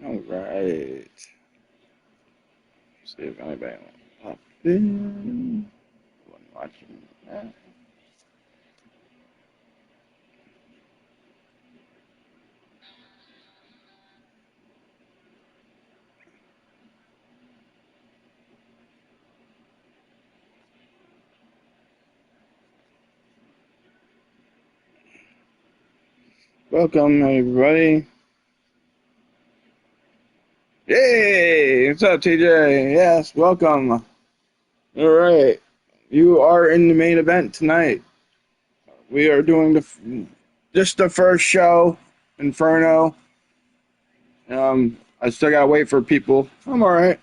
All right. See if anybody wants to pop in. One watching that. Welcome, everybody. Hey, what's up, TJ? Yes, welcome. All right, you are in the main event tonight. We are doing just the first show, Inferno. I still gotta wait for people. I'm all right.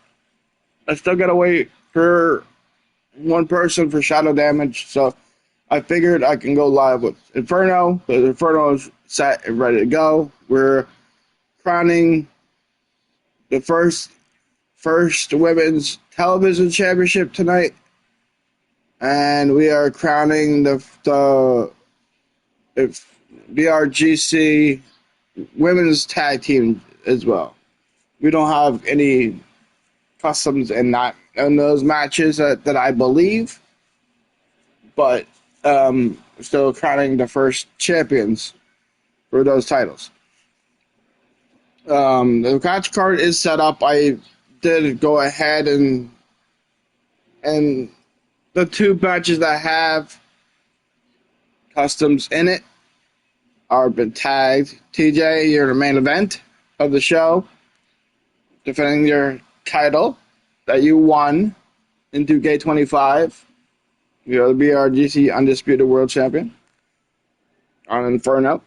I still gotta wait for one person for shadow damage, so I figured I can go live with Inferno. The Inferno is set and ready to go. We're crowning the first women's television championship tonight, and we are crowning the BRGC women's tag team as well. We don't have any customs in those matches that I believe, but still crowning the first champions for those titles. The match card is set up. I did go ahead and the two matches that have customs in it are been tagged. TJ, you're the main event of the show, defending your title that you won in 2K25. You're the BRGC Undisputed World Champion on Inferno.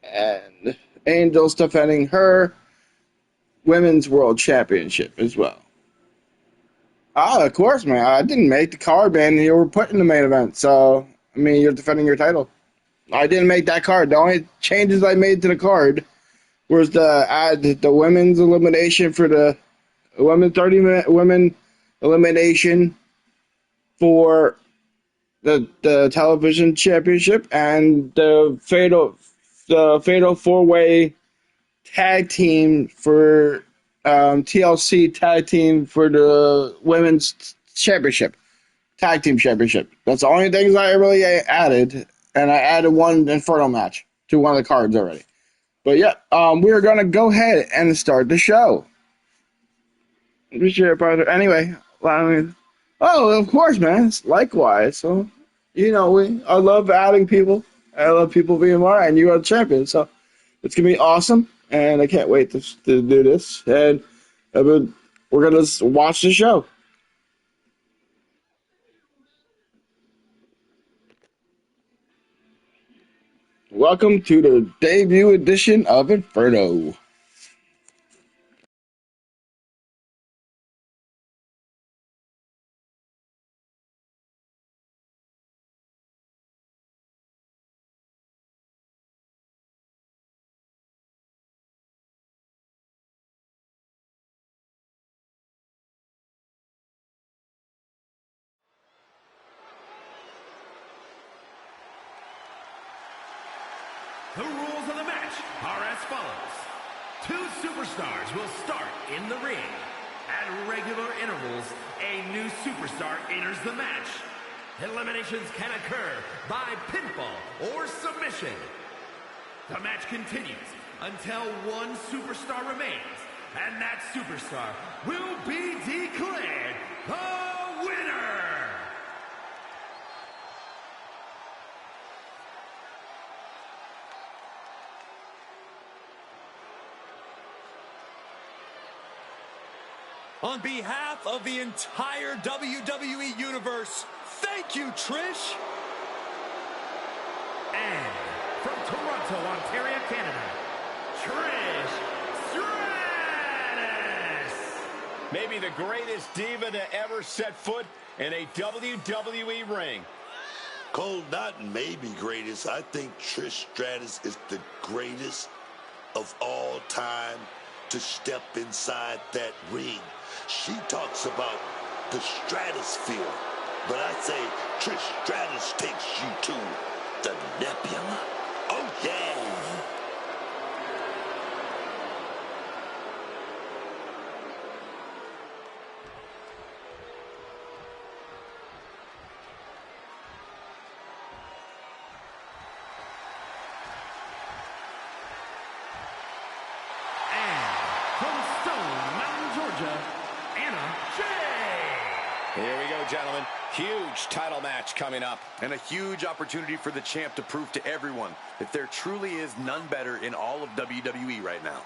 And Angel's defending her Women's World Championship as well. Of course, man. I didn't make the card, man. You were put in the main event. So, I mean, you're defending your title. I didn't make that card. The only changes I made to the card was to add the women's elimination for the women 30-minute women elimination for the television championship and the fatal 4-way tag team for TLC tag team for the women's championship, tag team championship. That's the only things I really added, and I added one Inferno match to one of the cards already. But yeah, we're gonna go ahead and start the show. Anyway, of course, man. Likewise. So, I love adding people. I love people being more, and you are the champion. So, it's gonna be awesome, and I can't wait to do this. And we're gonna watch the show. Welcome to the debut edition of Inferno. The rules of the match are as follows. Two superstars will start in the ring. At regular intervals, a new superstar enters the match. Eliminations can occur by pinfall or submission. The match continues until one superstar remains, and that superstar will be declared the winner. On behalf of the entire WWE Universe, thank you, Trish. And from Toronto, Ontario, Canada, Trish Stratus. Maybe the greatest diva to ever set foot in a WWE ring. Cole, not maybe greatest. I think Trish Stratus is the greatest of all time to step inside that ring. She talks about the stratosphere, but I say Trish Stratus takes you to the nebula. Oh, yeah. gentlemen. Huge title match coming up. And a huge opportunity for the champ to prove to everyone that there truly is none better in all of WWE right now.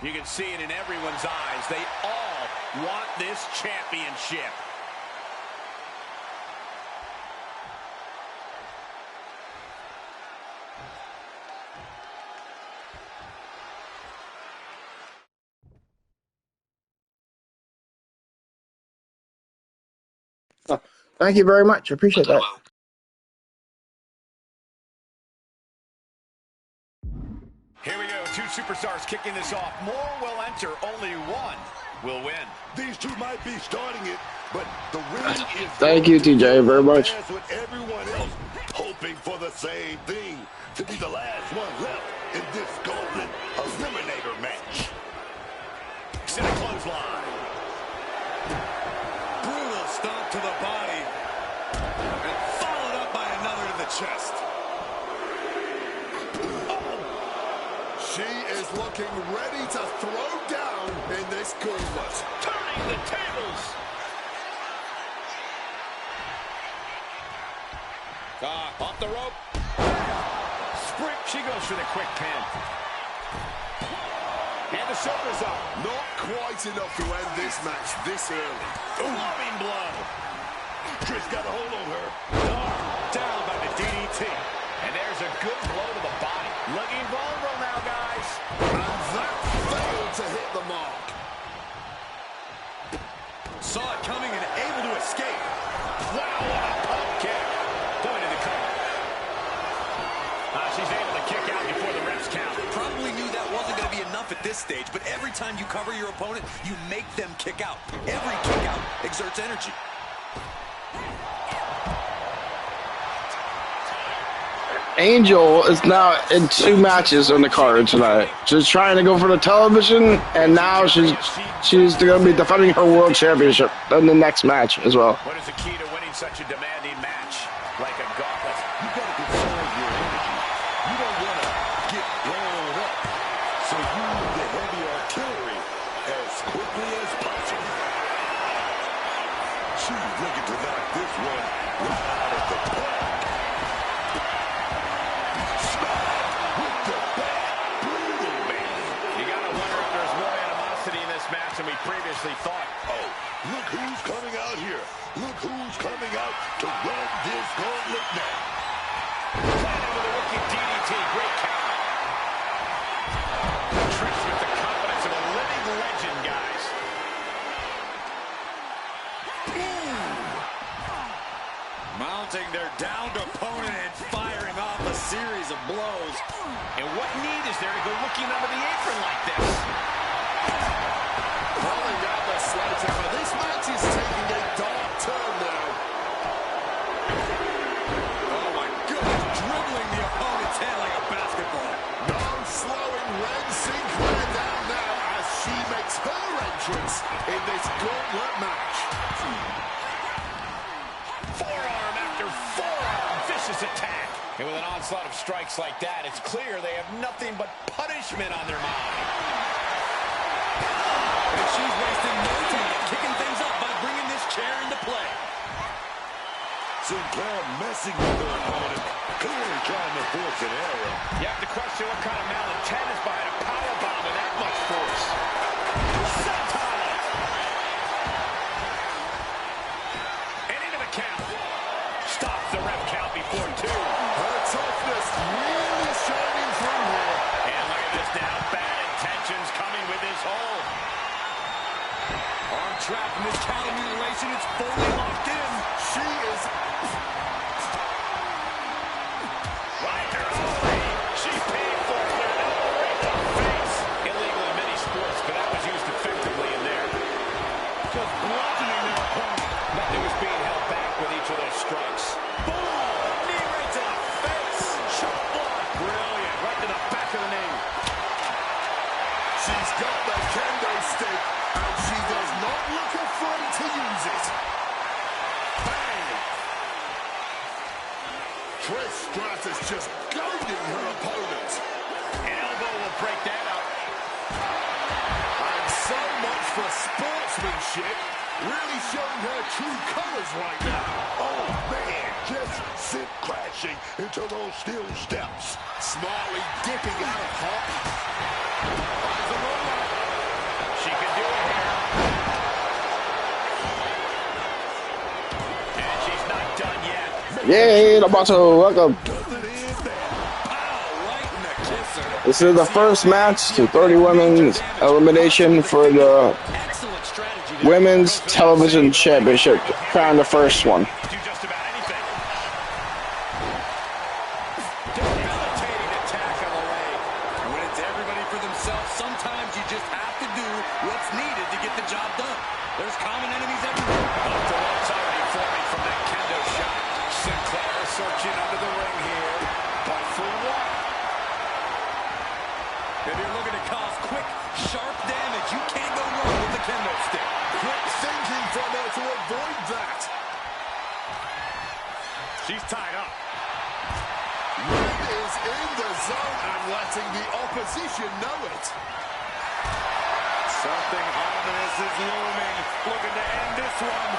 You can see it in everyone's eyes. They all want this championship. Oh, thank you very much. I appreciate that. Here we go, two superstars kicking this off. More will enter, only one will win. These two might be starting it, but the ring is... Thank you, TJ, very much. ...with everyone else hoping for the same thing, to be the last one left in this golden eliminator match. Center clothesline. Brutal stomp to the body. And followed up by another to the chest. She is looking ready to throw down in this gauntlet. Turning the tables. Off the rope. Sprint. She goes for the quick pin. And the shoulders up. Not quite enough to end this match this early. Flowing blow. Trish got a hold on her. Down by the DDT. And there's a good blow to the body. Looking vulnerable now, guys. And that failed to hit the mark. Saw it coming and able to escape. Wow, what a pump kick. Going to the cover. She's able to kick out before the refs count. Probably knew that wasn't going to be enough at this stage, but every time you cover your opponent, you make them kick out. Every kick out exerts energy. Angel is now in 2 matches on the card tonight. She's trying to go for the television, and now she's going to be defending her world championship in the next match as well. What is the key to winning such a demanding match? Like a gauntlet. You got to conserve your energy. You don't want to get blown up. So use the heavy artillery as quickly as possible. She's looking to knock this one right out of the park. Than we previously thought. Oh, look who's coming out here. Look who's coming out to run this gauntlet now. Planted with a wicked DDT. Great counter. Trish with the confidence of a living legend, guys. Mounting their downed opponent and firing off a series of blows. And what need is there to go looking under the apron like this? Pulling out the sledgehammer. This match is taking a dark turn now. Oh my goodness, dribbling the opponent's head like a basketball. No slowing Ren Sinclair down now as she makes her entrance in this gauntlet match. Forearm after forearm, vicious attack. And with an onslaught of strikes like that, it's clear they have nothing but punishment on their mind. And she's wasting no time kicking things up by bringing this chair into play. Sinclair messing with her opponent, clearly trying to force an error. You have to question what kind of malintent is behind a powerbomb with that much force. Senton! And into the count. Stops the ref count before 2. Her toughness really shining through here. And look at this now. Bad intentions coming with this hold. On track from this counter mutilation, it's fully locked in. She is... it. Bang! Trish Stratus just goading her opponent. An elbow will break that up. And so much for sportsmanship. Really showing her true colors right now. Oh, man, just sit crashing into those steel steps. Smartly dipping out of hot. Finds a roller. She can do it here. And she's not done yet. Yay, the bottle, welcome. Doesn't end there. Pow, right in the kisser. This is the first match to 30 women's elimination for the Excellent strategy. Women's Television Championship. Crown the first one. Do just about anything. Debilitating attack on the leg. When it's everybody for themselves, sometimes you just have to do what's needed to get the job done. There's common enemies everywhere. Up to what's already forming from that kendo shot. Sinclair searching under the ring here. But for what? If you're looking to cause quick, sharp damage, you can't go wrong with the kendo stick. Quick thinking from her to avoid that. She's tied up. Red is in the zone and letting the opposition know it. Something ominous is looming. Looking to end this one.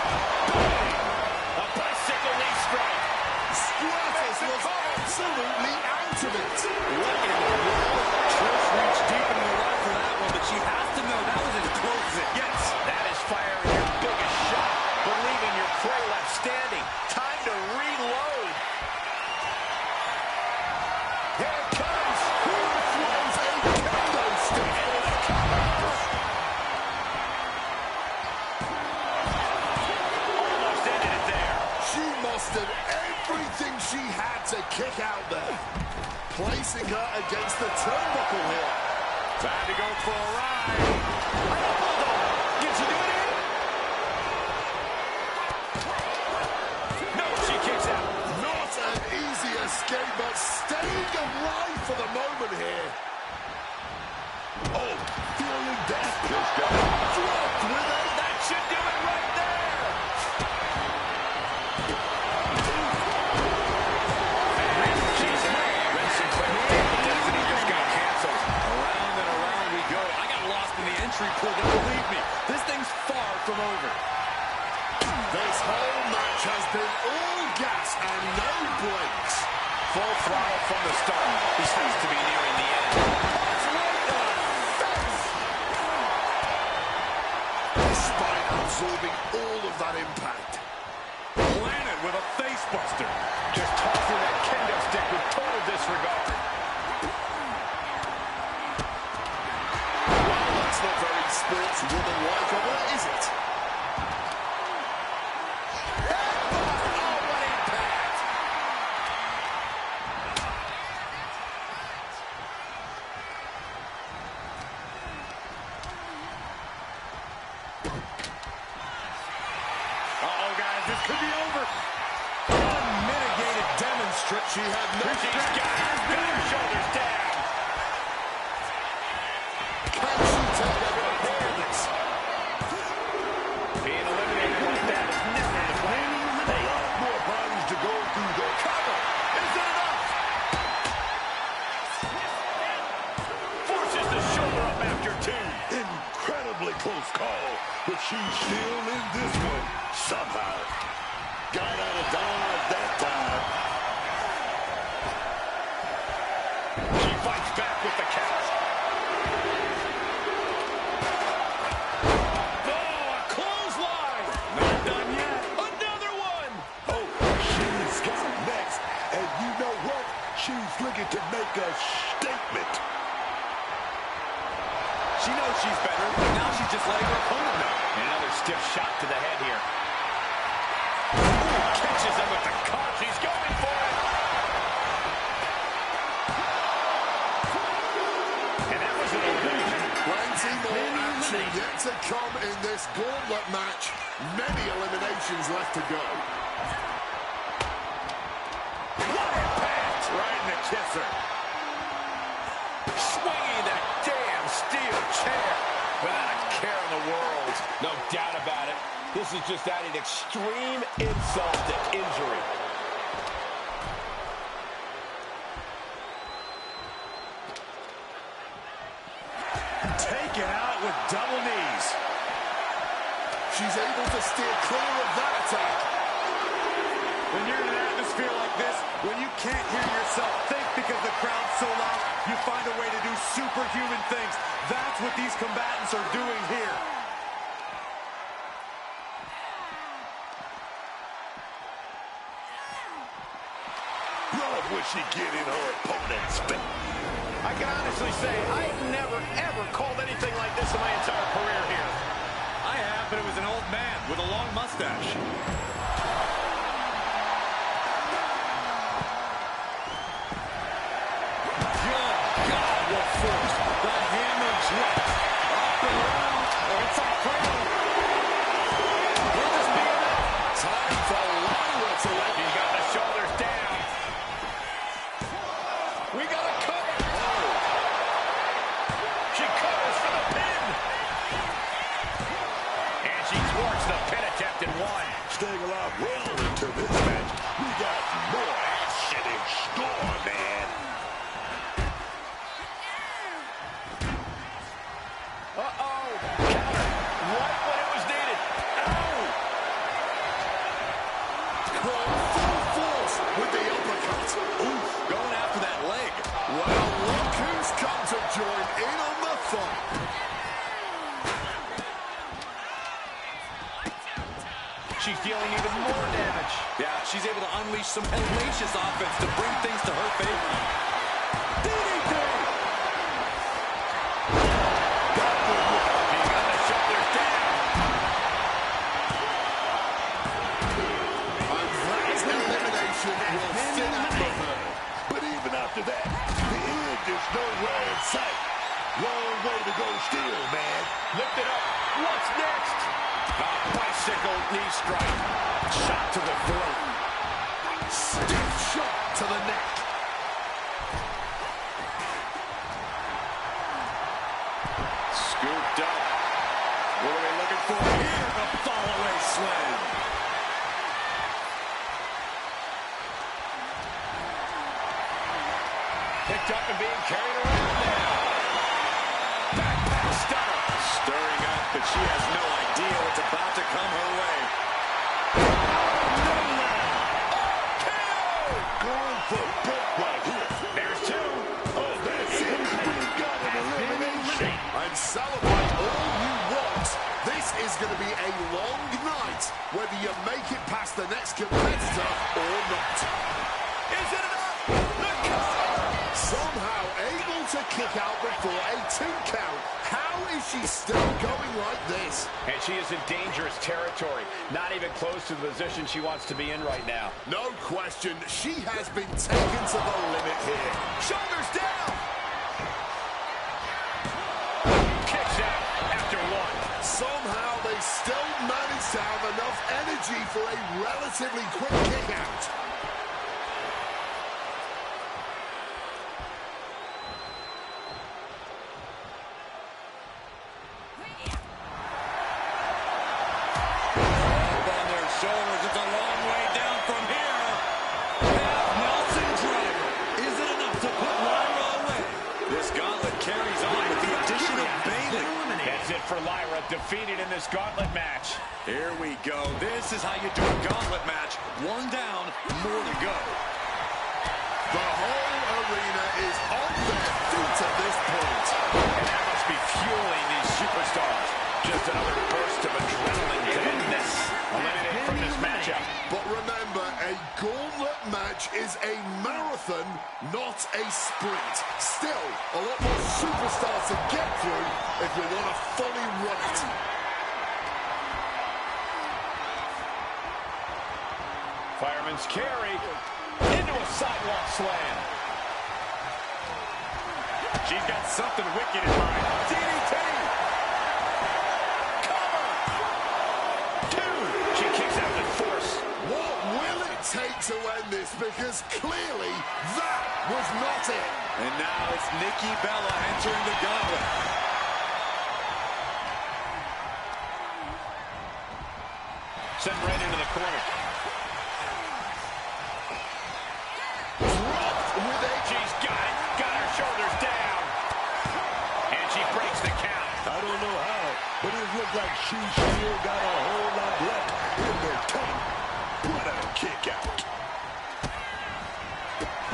A bicycle knee strike. Stratus was absolutely out of it. What in the world? Trish reached deep into the right for that one, but she has to know that was as close as it gets. That is firing your biggest shot, but leaving your prey left standing. Time to reload. Here it comes. Who throws a kendo stick? Almost ended it there. She mustered everything she had to kick out there. Placing her against the turnbuckle here. Time to go for a ride. Can she do it here? No, she kicks out. Not an easy escape, but staying alive for the moment here. Oh, feeling that. Just got dropped with it. That should do it right there. She's racing quick. Destiny just got canceled. Around and around we go. I got lost in the entry pool, but believe me, this thing's far from over. This whole match has been all gas and no brakes. Full throttle from the start. This seems to be nearing the end. Spine absorbing all of that impact. Planted with a face buster. Just tossing that kendo stick with total disregard. Well, that's not very sportswoman-like of her, is it? Oh, what impact! Uh-oh, guys, this could be over. Unmitigated demonstrate. She had no She's got her shoulders down. Can she take every part of this? Being eliminated like that is never the plan. A lot more bodies to go through the Cover! Is it enough? Forces the shoulder up after two. incredibly close call, but she's still in this one somehow. Got out of dodge that time. She fights back with the count. Oh, a clothesline. Not done yet. Another one. Oh, she's got next, and you know what? She's looking to make a statement. She knows she's better, but now she's just letting her opponent know. Another stiff shot to the head here. Ooh, catches him with the car. She's going for it. And that was an elimination. Plenty more action yet to come in this gauntlet match. Many eliminations left to go. What impact! Right in the kisser. Swinging that damn steel chair without a care in the world. No doubt about it. This is just adding extreme insult to injury. Taken out with double knees. She's able to steer clear of that attack. When you're in an atmosphere like this, when you can't hear yourself think because the crowd's so loud, you find a way to do superhuman things. That's what these combatants are doing here. Love when she get in her opponent's face. I can honestly say I've never, ever called anything like this in my entire career here. I have, but it was an old man with a long mustache. Good God, what force. The hammer drop. Up and around. It's a cradle. Will this be enough? Time for Lyra to let He got the shoulders down. We got a cover. She covers for the pin. And she thwarts the pin attempt in one. Staying alive well into this match. We got more action in store, man. Uh-oh. Counter. Right when it was needed. Ow. full force with the uppercut. Oof. Going after that leg. Well, look who's come to join in on the fun. She's dealing even more damage. Yeah, she's able to unleash some hellacious offense to bring things to her favor. DDT! He got the shoulders down. And that elimination will fit out the herd. But even after that, the end is nowhere in sight. Long way to go still, man. Lift it up. What's next? A bicycle knee strike. Shot to the throat. Stiff shot to the neck. Scooped up. What are we looking for here? A fallaway slam. Picked up and being carried around now. Backpack stunner. Stirring up, but she has no idea what's about to come her way. Going for broke right here. There's two. Oh, that's it. We've got an elimination. And celebrate all you want. This is going to be a long night, whether you make it past the next competitor or not. Is it enough? The cover. Somehow able to kick out before a 2 count. How is she still going like this? And she is in dangerous territory. Not even close to the position she wants to be in right now. No question, she has been taken to the limit here. Shoulders down. Kicks out after one. Somehow they still manage to have enough energy for a relatively quick kick out. Shoulders, it's a long way down from here. Nelson driver. Is it enough to put Lyra away? This gauntlet carries on with the addition of Bayley. That's it for Lyra, defeated in this gauntlet match. Here we go. This is how you do a gauntlet match. One down, more to go. The whole arena is on their feet at this point. And that must be fueling these superstars. Just another burst of adrenaline to end this. Eliminated from this matchup. But remember, a gauntlet match is a marathon, not a sprint. Still, a lot more superstars to get through if we want to fully run it. Fireman's carry into a sidewalk slam. She's got something wicked in mind. DDT! Cover! Two! She kicks out with force. What will it take to end this? Because clearly that was not it. And now it's Nikki Bella entering the gauntlet. Sent right into the corner. She's got it. Got her shoulders down. And she breaks the count. I don't know how, but it looked like she still got a whole lot left in the tank. What a kick out.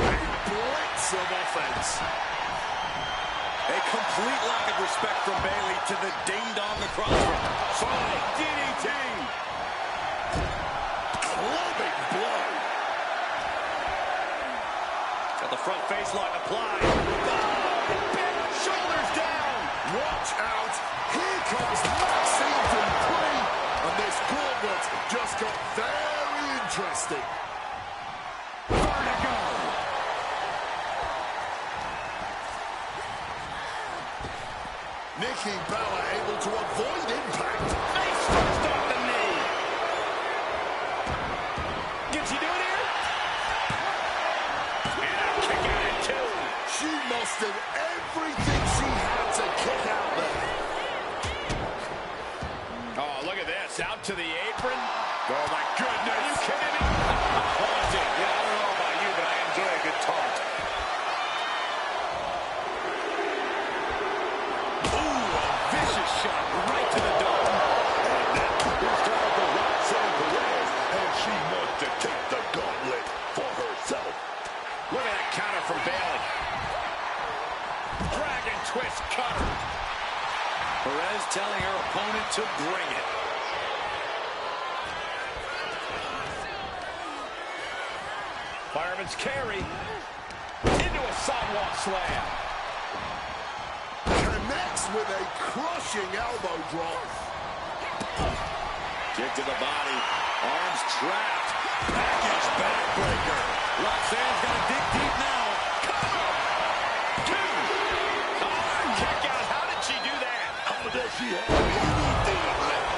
A blitz of offense. A complete lack of respect from Bayley to the ding-dong across from her. Solid DDT. Clubbing blow. Got the front face lock applied. Oh, shoulders down. Watch out. Here comes Maxine Dupree. And this gauntlet just got very interesting. Vertigo. Nikki Bella able to avoid impact. Face first off the knee. Can she do it here? And a kick out at two. She mustered everything she had to kick out there. Oh, look at this. Out to the apron. Oh, my goodness. Are you kidding me? Haunting. Yeah, I don't know about you, but I enjoy a good taunt. Ooh, a vicious shot right to the dome. It's time for Roxanne Perez, and she wants to take the gauntlet for herself. Look at that counter from Bayley. Dragon twist cutter. Perez telling her opponent to bring it. Fireman's carry. Into a sidewalk slam. Connects with a crushing elbow drop. Kick to the body. Arms trapped. Package backbreaker. Roxanne's got to dig deep now. Cover. Two. Kick out. How did she do that? How does she have anything left?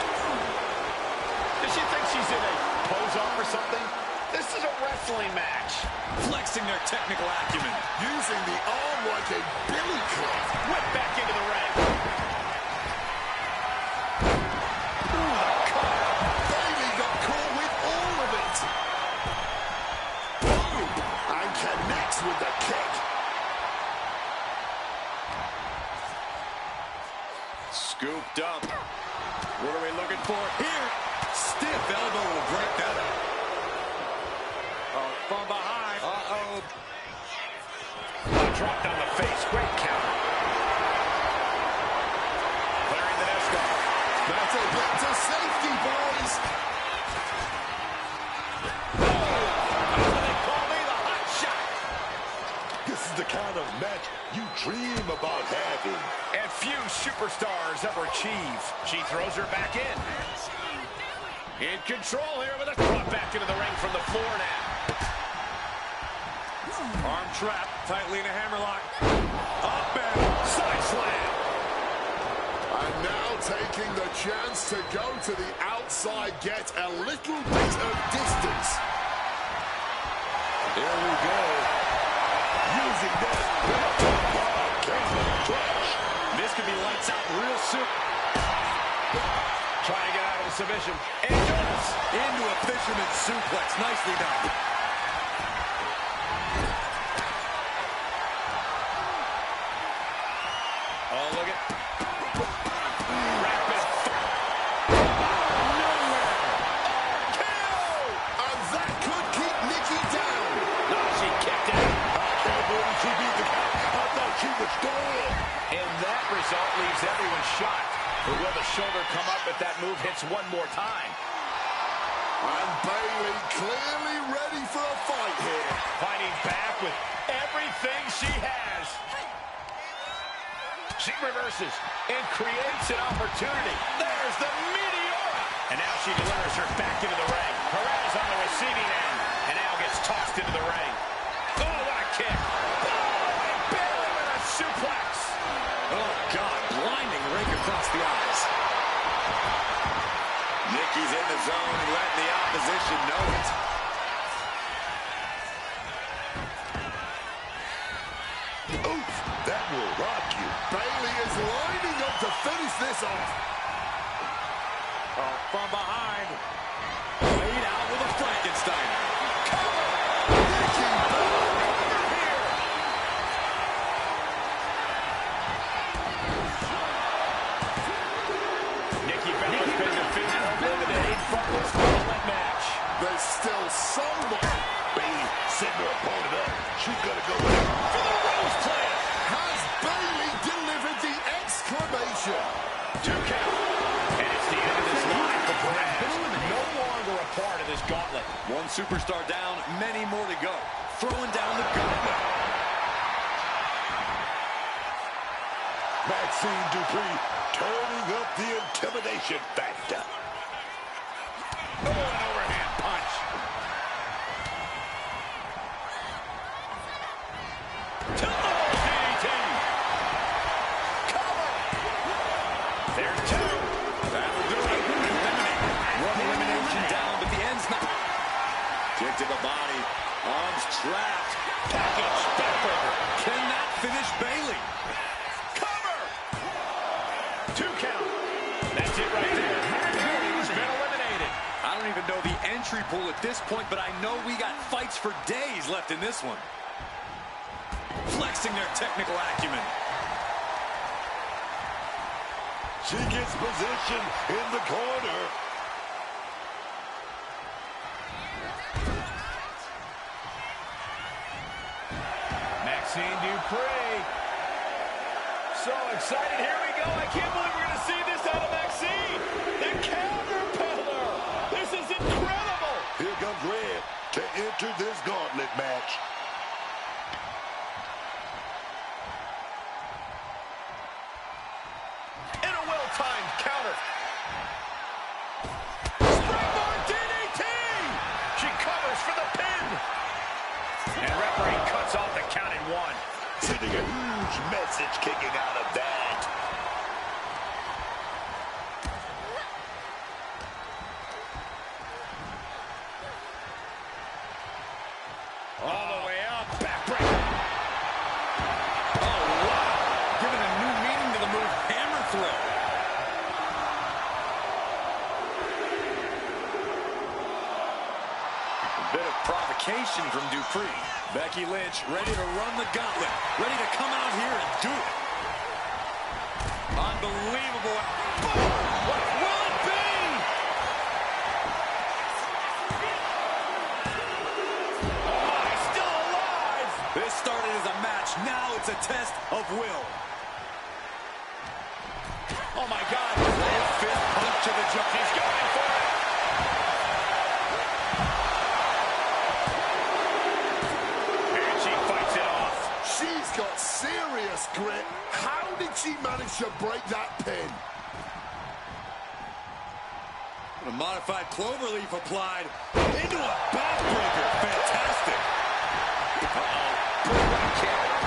Does she think she's in a pose-off or something? This is a wrestling match. Flexing their technical acumen. Using the arm like a billy club. Whip back into the ring. Bayley got caught with all of it. Boom! And connects with the kick. Scooped up. What are we looking for here? Stiff elbow will break that up. Oh, from behind. Uh-oh. Dropped on the face. Great counter. Clearing the desk off. Better get to safety, boys. That's what they call me, the hot shot. This is the kind of match you dream about having. And few superstars ever achieve. She throws her back in. In control here with a drop back into the ring from the floor now. Arm trap, tightly in a hammerlock. Up and side slam. And now taking the chance to go to the outside, get a little bit of distance. Here we go. Using that clutch. This could be lights out real soon. Trying to get out of the submission. And does. Into a fisherman suplex. Nicely done. Oh, look at. Rapid fire. Nowhere. Kill. And that could keep Nikki down. No, she kicked out. I can't believe she beat the count. I thought she was gone. And that result leaves everyone shocked. But will the shoulder come up if that move hits one more time? And Bayley clearly ready for a fight here. Fighting back with everything she has. She reverses and creates an opportunity. There's the Meteora. And now she delivers her back into the ring. Perez on the receiving end. And now gets tossed into the ring. Oh, what a kick. Oh, and Bayley with a suplex. Oh, God, blinding rake across the eyes. Nikki's in the zone and letting the opposition know it. Oof, that will rock you. Bayley is lining up to finish this off. Oh, from behind. setting her opponent up. She's gonna go in for the rose plant. Has Bayley delivered the exclamation? 2 count. And it's the end of this line for Perez. No longer a part of this gauntlet. One superstar down, many more to go. Throwing down the gauntlet. Maxine Dupree turning up the intimidation factor. Oh, an overhand punch. Tilt-a-whirl DDT. Cover. There's 2. That'll do it. Eliminate. One elimination down, but the end's not. Kick to the body. Arms trapped. Package. Backbreaker. Can that finish Bayley? Cover. 2 count. That's it right there. Bayley's been eliminated. I don't even know the entry pool at this point, but I know we got fights for days left in this one. Flexing their technical acumen. She gets position in the corner. Maxine Dupree. So excited. Here we go. I can't believe we're going to see this out of Maxine. The counter pillar. This is incredible. Here comes Red to enter this gauntlet match. And a well-timed counter. Springboard DDT. She covers for the pin. And referee cuts off the count in 1. Sending a huge message kicking out of that. All the way up. Backbreaker. Oh, wow. Giving a new meaning to the move, hammer throw. A bit of provocation from Dupree. Becky Lynch ready to run the gauntlet. Ready to come out here and do it. Unbelievable. What will it be? Oh, my, still alive. This started as a match. Now it's a test of will. Oh, my God. Full fist punch to the jaw. She's going for it. And she fights it off. She's got serious grit. How did she manage to break that pin? A modified cloverleaf applied into a backbreaker. Fantastic.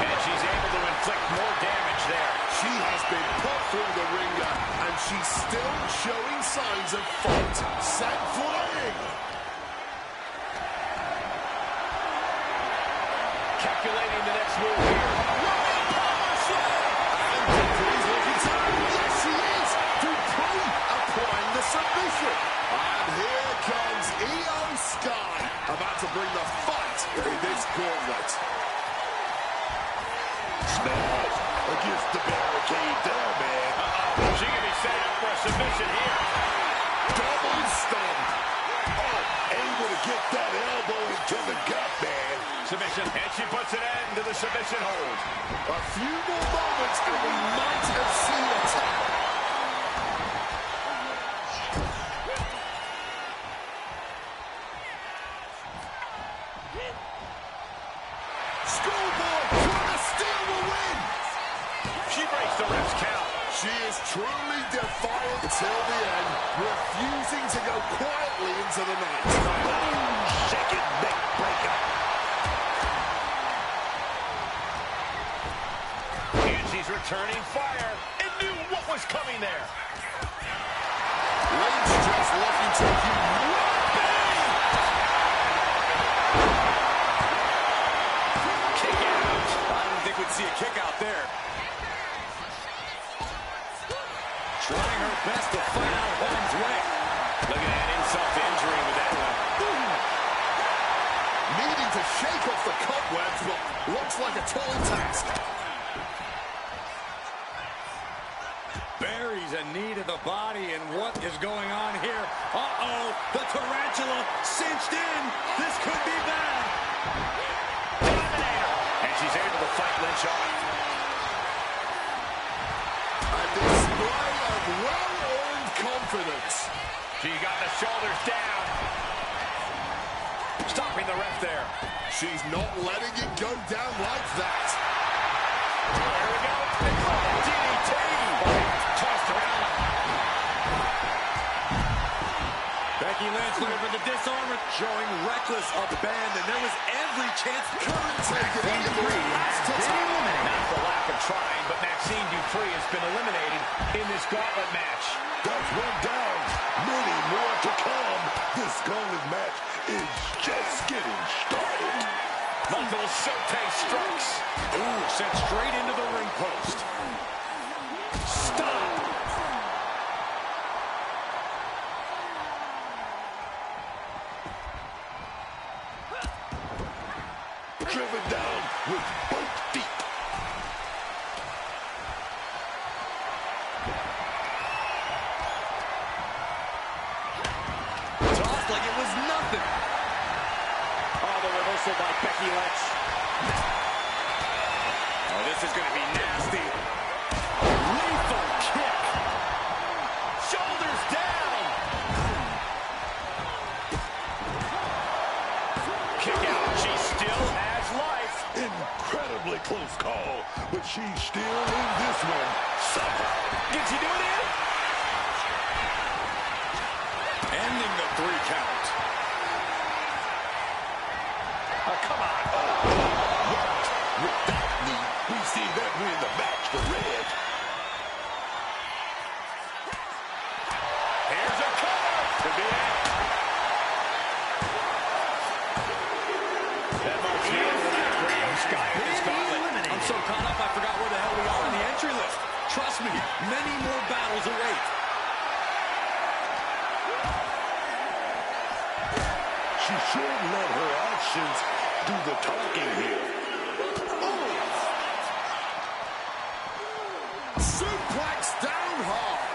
And she's able to inflict more damage there. She has been put through the ringer, and she's still showing signs of fight. Set footing. Calculating the next move here. Running power slam. And Dupree's looking tired. Yes, she is. Dupree applying the submission. And here comes Io Sky, about to bring the fight in this gauntlet. Smash against the barricade there, man. She can be set up for a submission here. Double stomp. Oh, able to get that elbow into the gut, man. Submission, and she puts an end to the submission hold. A few more moments and we might have seen a tap. Schoolboy trying to steal the win. She breaks the ref's count. She is truly defiant till the end, refusing to go quietly into the night. Shaking neck breaker. And she's returning fire and knew what was coming there. Lynch just looking to Kick out. I didn't think we'd see a kick out there. Trying her best to fight out of harm's way. Look at that insult to injury with that one. needing to shake off the cobwebs, but looks like a tall task. Buries a knee to the body, and what is going on here? Uh-oh, the tarantula cinched in. This could be bad. Dominator. And she's able to fight Lynch off. A display of well-earned confidence. She got the shoulders down. Stopping the ref there. She's not letting it go down like that. Here we go. DDT. Tossed around. Becky Lynch looking for the disarmer. Showing reckless abandon. There was every chance. Couldn't take it anymore. Has to time. Not for lack of trying, but Maxine Dupree has been eliminated in this gauntlet match. That's one down. Many more to come. This gauntlet match is just getting started. Multiple Shote strikes. Ooh, sent straight into the ring post. Stop. Driven down with both feet. Tossed like it was nothing. Oh, the reversal by Becky Lynch. Oh, this is going to be nasty. Lethal kick. Shoulders down. Kick out. She still has life. Incredibly close call, but she's still in this one somehow. Can she do it in? Ending the 3 count. Oh, come on. With that knee, we see that win the match for Red. Here's a cover. Could be it. That marks the end of the BREW Sky in this gauntlet. I'm so caught up, I forgot where the hell we are on the entry list. Trust me, many more battles await. She should let her actions do the talking here. Suplex down hard.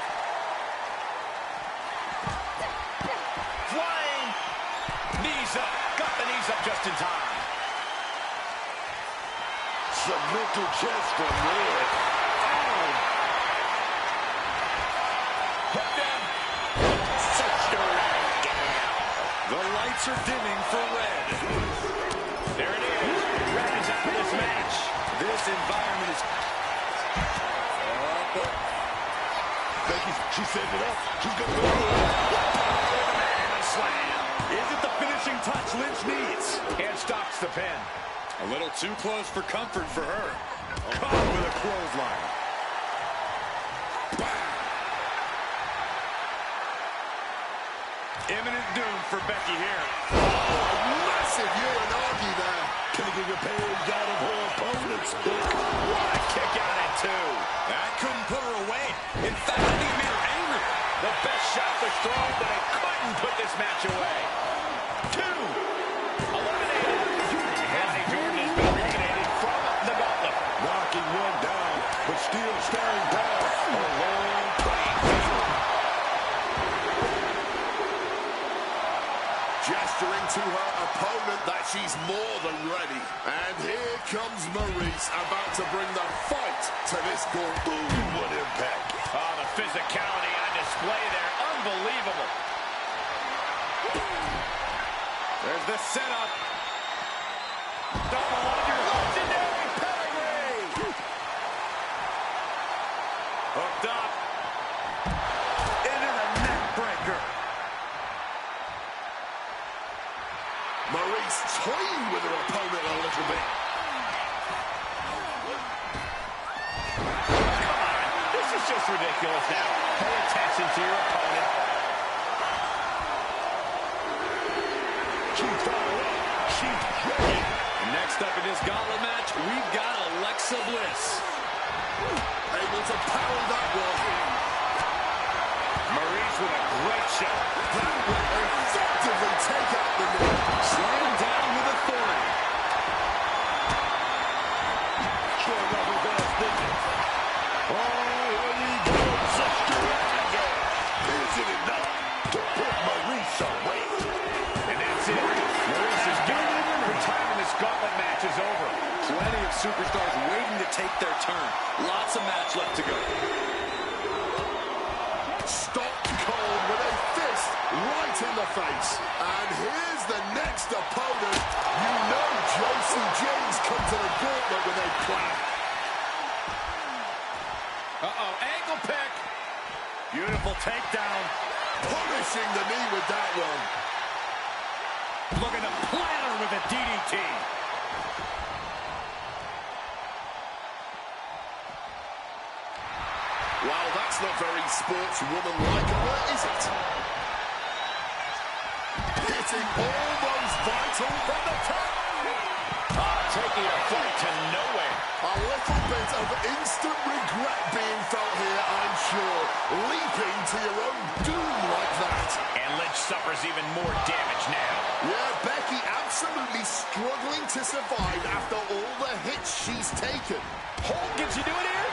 Flying. Knees up. Got the knees up just in time. Some mental chest from Red. Hooked in. Such a down. The lights are dimming for Red. There it is. Red is out of this match. This environment is... Becky, she set it up. She's going to go. And a slam. Is it the finishing touch Lynch needs? And stops the pin. A little too close for comfort for her. Caught with a clothesline. Imminent doom for Becky here. Massive Uranagi there. Taking a page out of her opponent's book. What a kick out at 2. That couldn't put her away. In fact, I think it made her angry. The best shot was thrown, but it couldn't put this match away. 2. Eliminated. Bonnie Jordan has been eliminated from the gauntlet. Knocking one down, but still staring down a long playing field. Gesturing to her opponent that she's more than ready. And here comes Maurice, about to bring the fight to this gauntlet. Ooh, what impact. Oh, the physicality on display there. Unbelievable. There's the setup. Double under. Legendary pedigree. Hooked up. Into the neck breaker. Maurice toying with her opponent a little bit. Come on. This is just ridiculous now. Pay attention to your opponent. She's fired up. She's ready. Next up in this gauntlet match, we've got Alexa Bliss. Able to power that one. Maurice with a great shot. That will effectively take out the knee. Slam down with authority. Showing off her best thinking. Oh, here he goes. Sister Abigail. Is it enough to put Maurice away? And that's it. Maurice is done. Her time in this gauntlet match is over. Plenty of superstars waiting to take their turn. Lots of match left to go. Stopped cold with a fist right in the face. And here's the next opponent. You know Josie James come to the gauntlet with a plan. Uh-oh, ankle pick. Beautiful takedown. Punishing the knee with that one. Looking to platter with a DDT. Well, that's not very sportswoman-like, is it? Hitting almost vital from the top. Taking a flight to nowhere. A little bit of instant regret being felt here, I'm sure. Leaping to your own doom like that. And Lynch suffers even more damage now. Yeah, Becky absolutely struggling to survive after all the hits she's taken. Hold, can she do it here?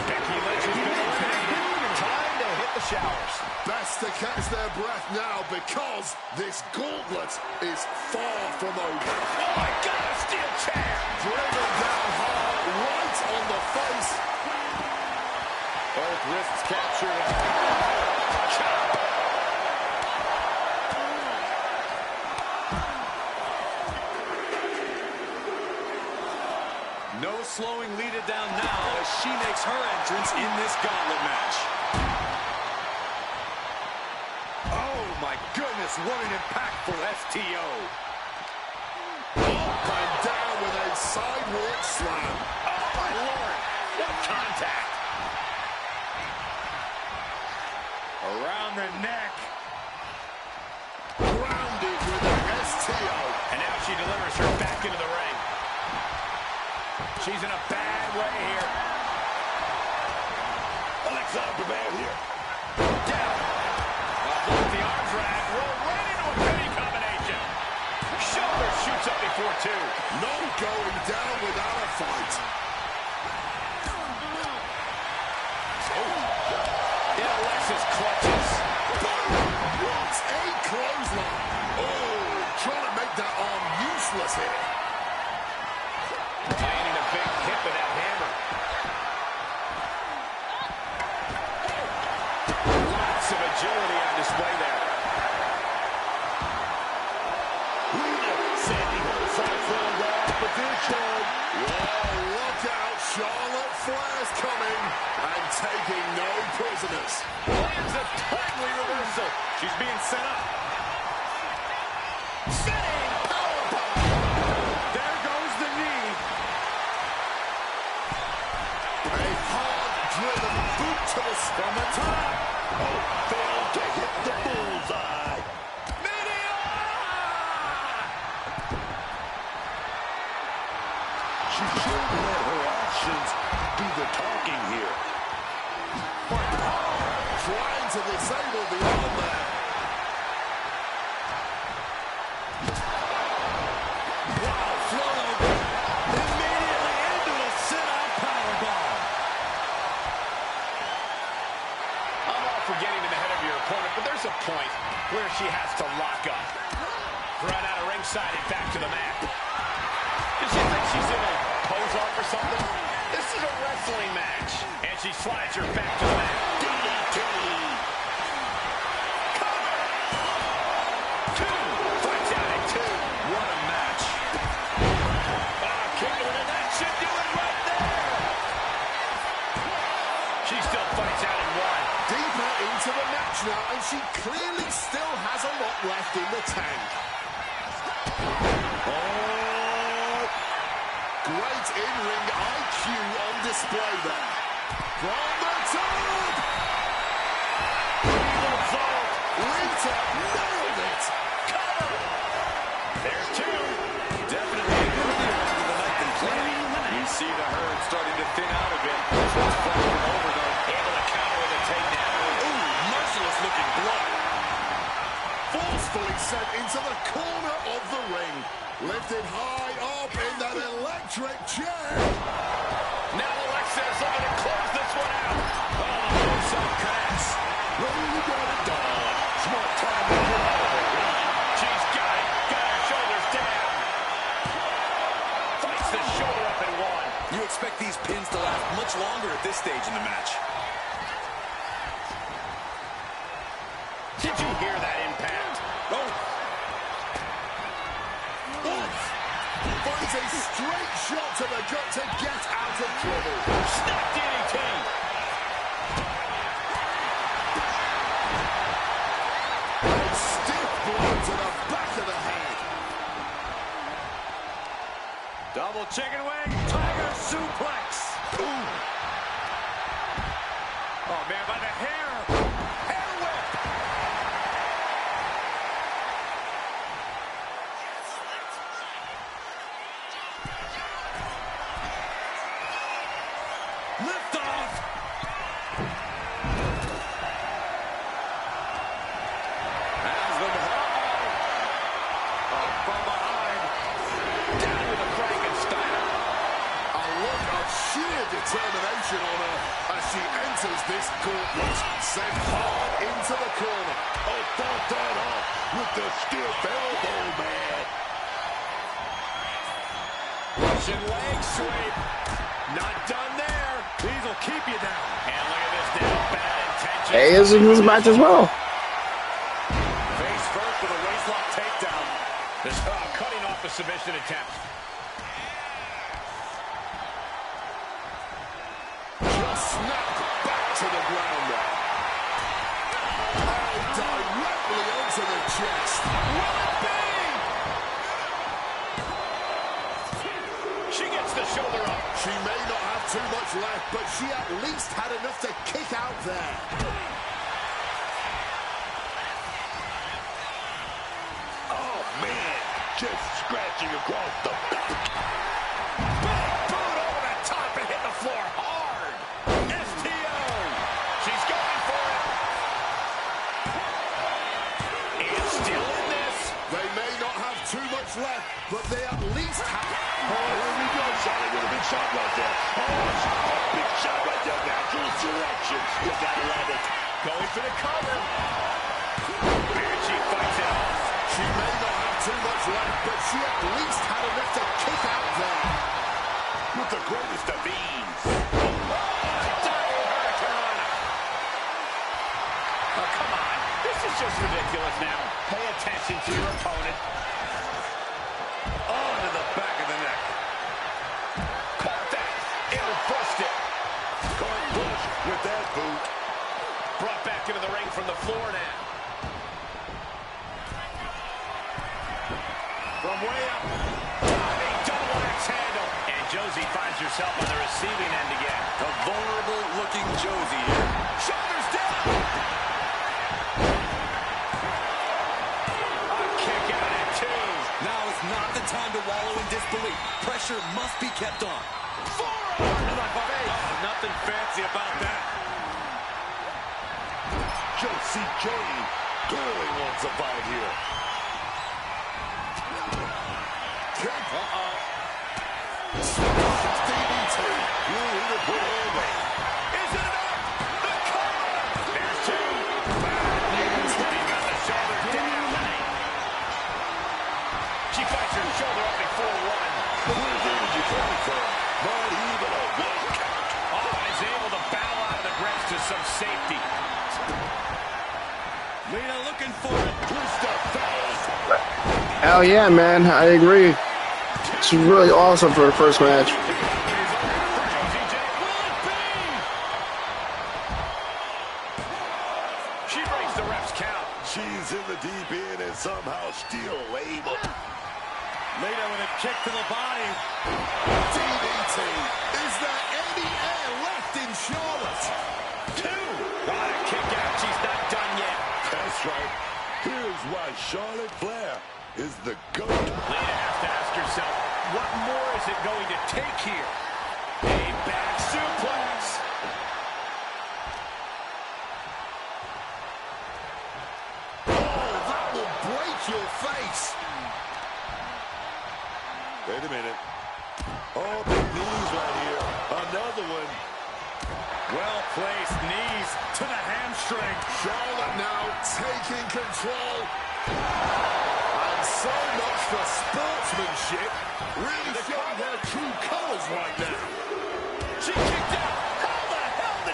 Becky Lynch is going back. Time to hit the showers. Best to catch their breath now because this gauntlet is far from over. Oh my God, a steel chair. Driven down hard, right on the face. Both wrists captured. Chop. No slowing Lita down now as she makes her entrance in this gauntlet match. Oh my goodness, what an impactful STO. Up and down with a sidewalk slam. Oh my Lord, what contact. Around the neck. Grounded with an STO. And now she delivers her back into the ring. She's in a bad way here. Alexander man here. Down. Off the arm drag. Roll right into a penny combination. Shoulder shoots up before two. No going down without a fight. In Alexa's clutches. What a clothesline. Oh, trying to make that arm useless here. Landing a big hit with that hammer. Lots of agility on display there. Sandy Hook from the opposition. Whoa, look out. Charlotte Flair's coming and taking no prisoners. Lands a timely reversal. She's being set up. Setting powerbomb. There goes the knee. A hard-driven boot to the From the top. Oh, failed to hit the bullseye. She should let her actions do the talking here. trying to disable the arm there. Wow, float over. Immediately into a sit-out powerbomb. I'm all for getting in the head of your opponent, but there's a point where she has to lock up. Run out of ringside and back to the mat. Does she think she's in a pose off or something? This is a wrestling match. And she slides her back to the mat. DDT. Cover. Two. Fights out at two. What a match. Kick to her, and that should do it right there. She still fights out in one. Deeper into the match now, and she clearly still has a lot left in the tank. Great in-ring IQ on display there. From the top! Result! Lita nailed it! Cover. There's two. Definitely a earlier end of the night than planned. You see the herd starting to thin out a bit. This one's far from over, though. Able to counter with a takedown. Ooh, merciless looking blood. Forcefully sent into the corner of the ring. Lifted high up in that electric chair. Now Alexa's looking to close this one out. Oh, the moonsault connects. Well, you got it done. Smart time. in the match. Did you hear that impact? Oh. Finds a straight shot to the gut to get out of trouble. Snap DDT. A stiff blow to the back of the head. Double chicken wing. Tiger suplex. Ooh. Oh, man, by the hair. Hair whip. Lift off. Has them from behind. Down with a Frankenstein. A look of sheer determination on her as she enters this gauntlet. Sent hard into the corner. Oh, fought that off with the stiff elbow, man. Russian leg sweep. Not done there. These will keep you down. And look at this now. Bad intentions. Hey, this is this match as well. Face first with a waistlock takedown. This cutting off the submission attempt. Just snapped back to the ground there. Oh, directly onto the chest. Will it be? She gets the shoulder up. She may not have too much left, but she at least had enough to kick out there. Oh, man. Just scratching across the back. Big boot over the top and hit the floor hard. STO. She's going for it. And still in this. They may not have too much left, but they at least have... Oh, here we go, Charlie, with a big shot right there. Oh, big shot right there. Natural selection. You gotta love it. Going for the cover. And she fights it off. She may not have too much left, but she at least had enough to kick out there. With the greatest of ease. Oh, come on. This is just ridiculous now. Pay attention to your opponent. Onto the back of the neck. Caught that. It'll bust it. Caught Bush with that boot. Brought back into the ring from the floor now. From way up. A double axe handle. And Josie finds herself on the receiving end again. A vulnerable looking Josie here. Shoulders down. A kick out at two. Now is not the time to wallow in disbelief. Pressure must be kept on. Forearm to the face. Oh, nothing fancy about that. Josie Jane clearly wants a fight here. DDT. Ooh, the put over. Is it enough? The cover. There's two. He got the shoulder down. She fights her shoulder up before one. Where did you come from? Not even a one count. Oh, and is able to battle out of the grips to some safety. Lena looking for it. Twist of fate. Hell yeah, man. I agree. It's really awesome for a first match. She breaks the ref's count. She's in the deep end and somehow still able. Lena with a kick to the body. DDT. Is there any air left in Charlotte? Two. What a kick out. She's not done yet. That's right. Here's why Charlotte Flair is the GOAT. Lena has to ask herself, what more is it going to take here? A back suplex. Oh, that will break your face. Wait a minute. Oh, big knees right here. Another one. Well-placed knees to the hamstring. Charlotte now taking control. And so much for sportsmanship. Really showing her true colors right now. She kicked out. How the hell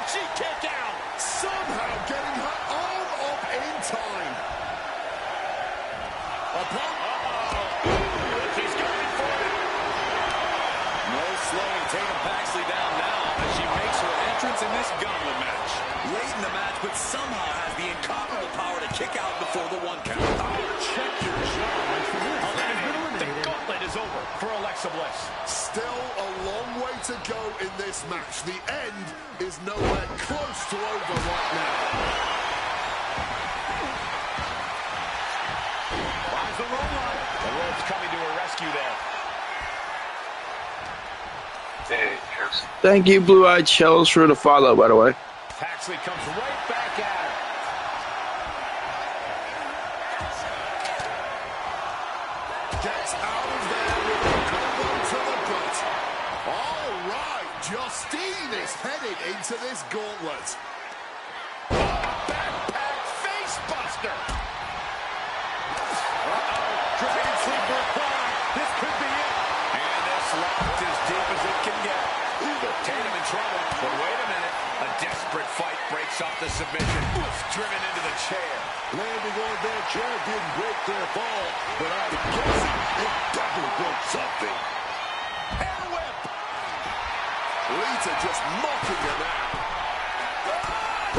somehow has the incomparable power to kick out before the 1 count. Check your jaw. The gauntlet is over for Alexa Bliss. Still a long way to go in this match. The end is nowhere close to over right now. Finds the roll line. The rope's coming to her rescue there. Thank you, Blue-Eyed Shells, for the follow, by the way. Paxley comes right back at her. Gets out of there with a combo to the gut. All right, Justine is headed into this gauntlet. Backpack face buster. Dragon sleeper applied. This could be it. And this locked as deep as it can get. Tatum in trouble. But wait a minute. A desperate fight breaks up the submission. Driven into the chair. Landing on that chair didn't break their fall, but I'm guessing it definitely broke something. Hair whip. Lita just mocking her now.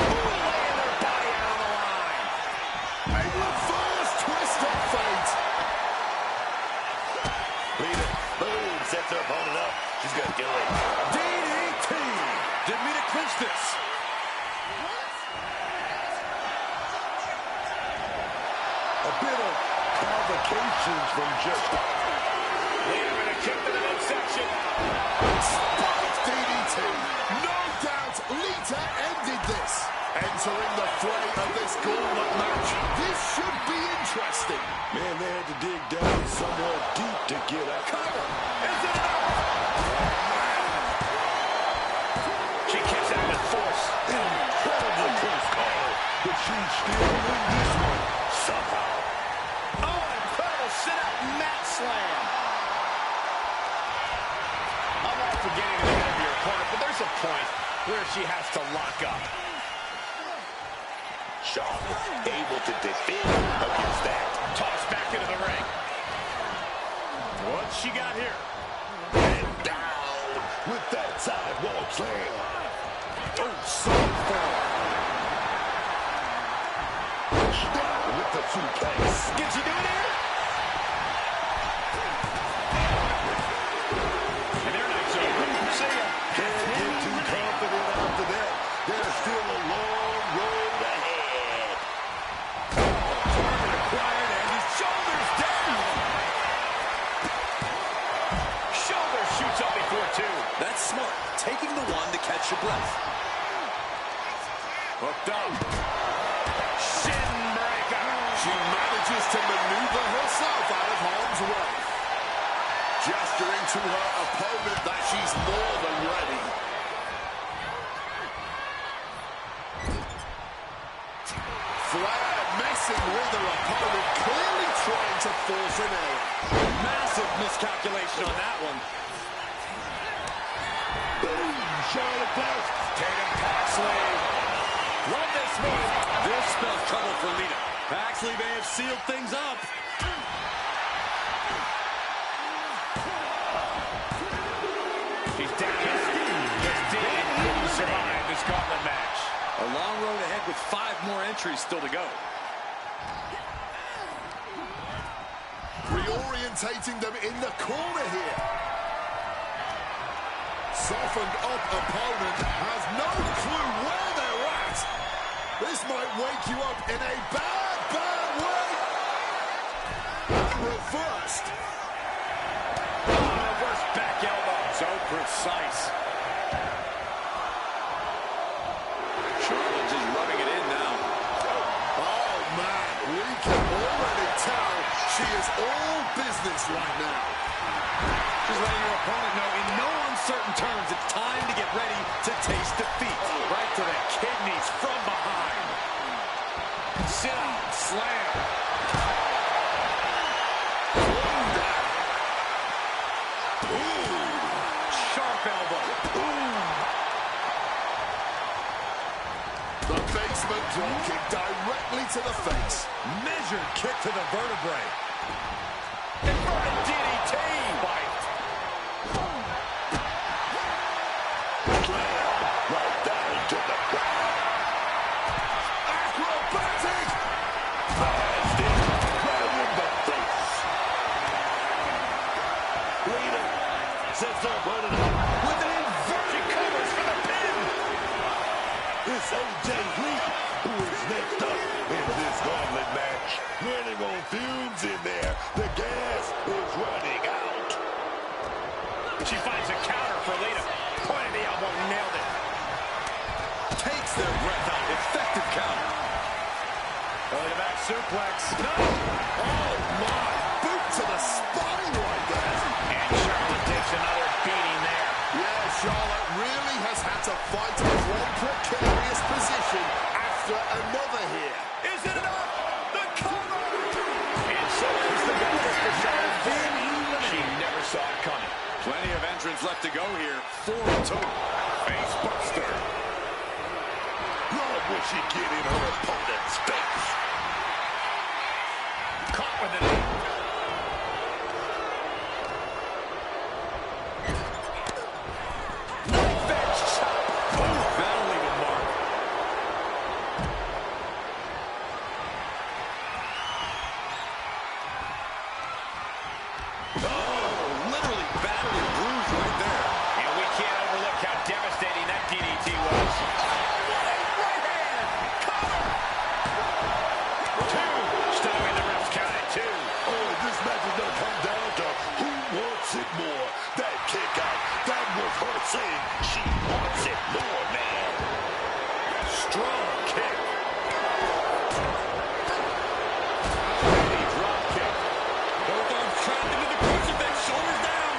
Laying their body out on the line. A reverse twist of fate. Lita, boom, sets her opponent up. She's going to do it. DDT. Didn't mean to clinch this. A bit of provocations from just... Lita with a kick to the midsection. Spiked DDT. No doubt Lita ended this. Entering the fray of this gauntlet match. This should be interesting. Man, they had to dig down somewhere deep to get out. Cover. Is it enough? She kicks out with force. Incredibly close call, but she still win this one somehow. Oh, incredible sit-out mat slam. I'm all for getting in the head of your opponent, but there's a point where she has to lock up. Charlotte able to defend against that. Tossed back into the ring. What's she got here? And down with that sidewalk slam. Oh, so far. Down with the suplex. Can she do it here? And their night's over. See ya. Can't get too confident after that. There's still a long road ahead. Target acquired and his shoulders down. Shoulder shoots up before two. That's smart. Taking the one to catch your breath. Hooked up. Shin breaker. She manages to maneuver herself out of harm's way. Gesturing to her opponent that she's more than ready. Flair messing with her opponent, clearly trying to force an error. Massive miscalculation on that one. Boom, Charlotte Flash. Tatum Paxley. Love this move. This spells trouble for Lita. Paxley may have sealed things up. She's down. Justine will survive this gauntlet match. A long road ahead with 5 more entries still to go. Reorientating them in the corner here. Softened up opponent has no clue where they're at. This might wake you up in a bad, bad way. Reversed. Reverse back elbow. So precise. Charlotte just rubbing it in now. Oh, man, we can already tell she is all business right now. She's letting her opponent know in no uncertain terms it's time to get ready to taste defeat. Right to the kidneys from behind. Sit up, slam. Sharp elbow. The basement drop kick directly to the face. Measured kick to the vertebrae. Inverted DDT. Bite. Right down to the ground. stuck in this gauntlet match. Running on fumes in there. The gas is running out. She finds a counter for Lita. Point of the elbow, nailed it. Takes their breath out. Effective counter. Early to back suplex. No. Oh, my. Boot to the spine right there. And Charlotte takes another beating there. Yeah, Charlotte really has had to fight in one precarious position after another here. Is it enough? The cover! And so ends the battle for Charlotte being eliminated. She never saw it coming. Plenty of entrants left to go here. 4 in total. Face buster. Lord, will she get in her opponent's face? Caught with an knee. Knife edge chop. Ooh, that'll leave a mark. Oh, literally battered and bruised right there. And we can't overlook how devastating that DDT was. What a right hand! Cover! 2. Stopping the ref's count at 2. Oh, this match is going to come down to who wants it more. That kick out, that was her saying she wants it more, man. Strong kick. Heavy drop kick. Both arms trapped into the crucifix. Shoulders down.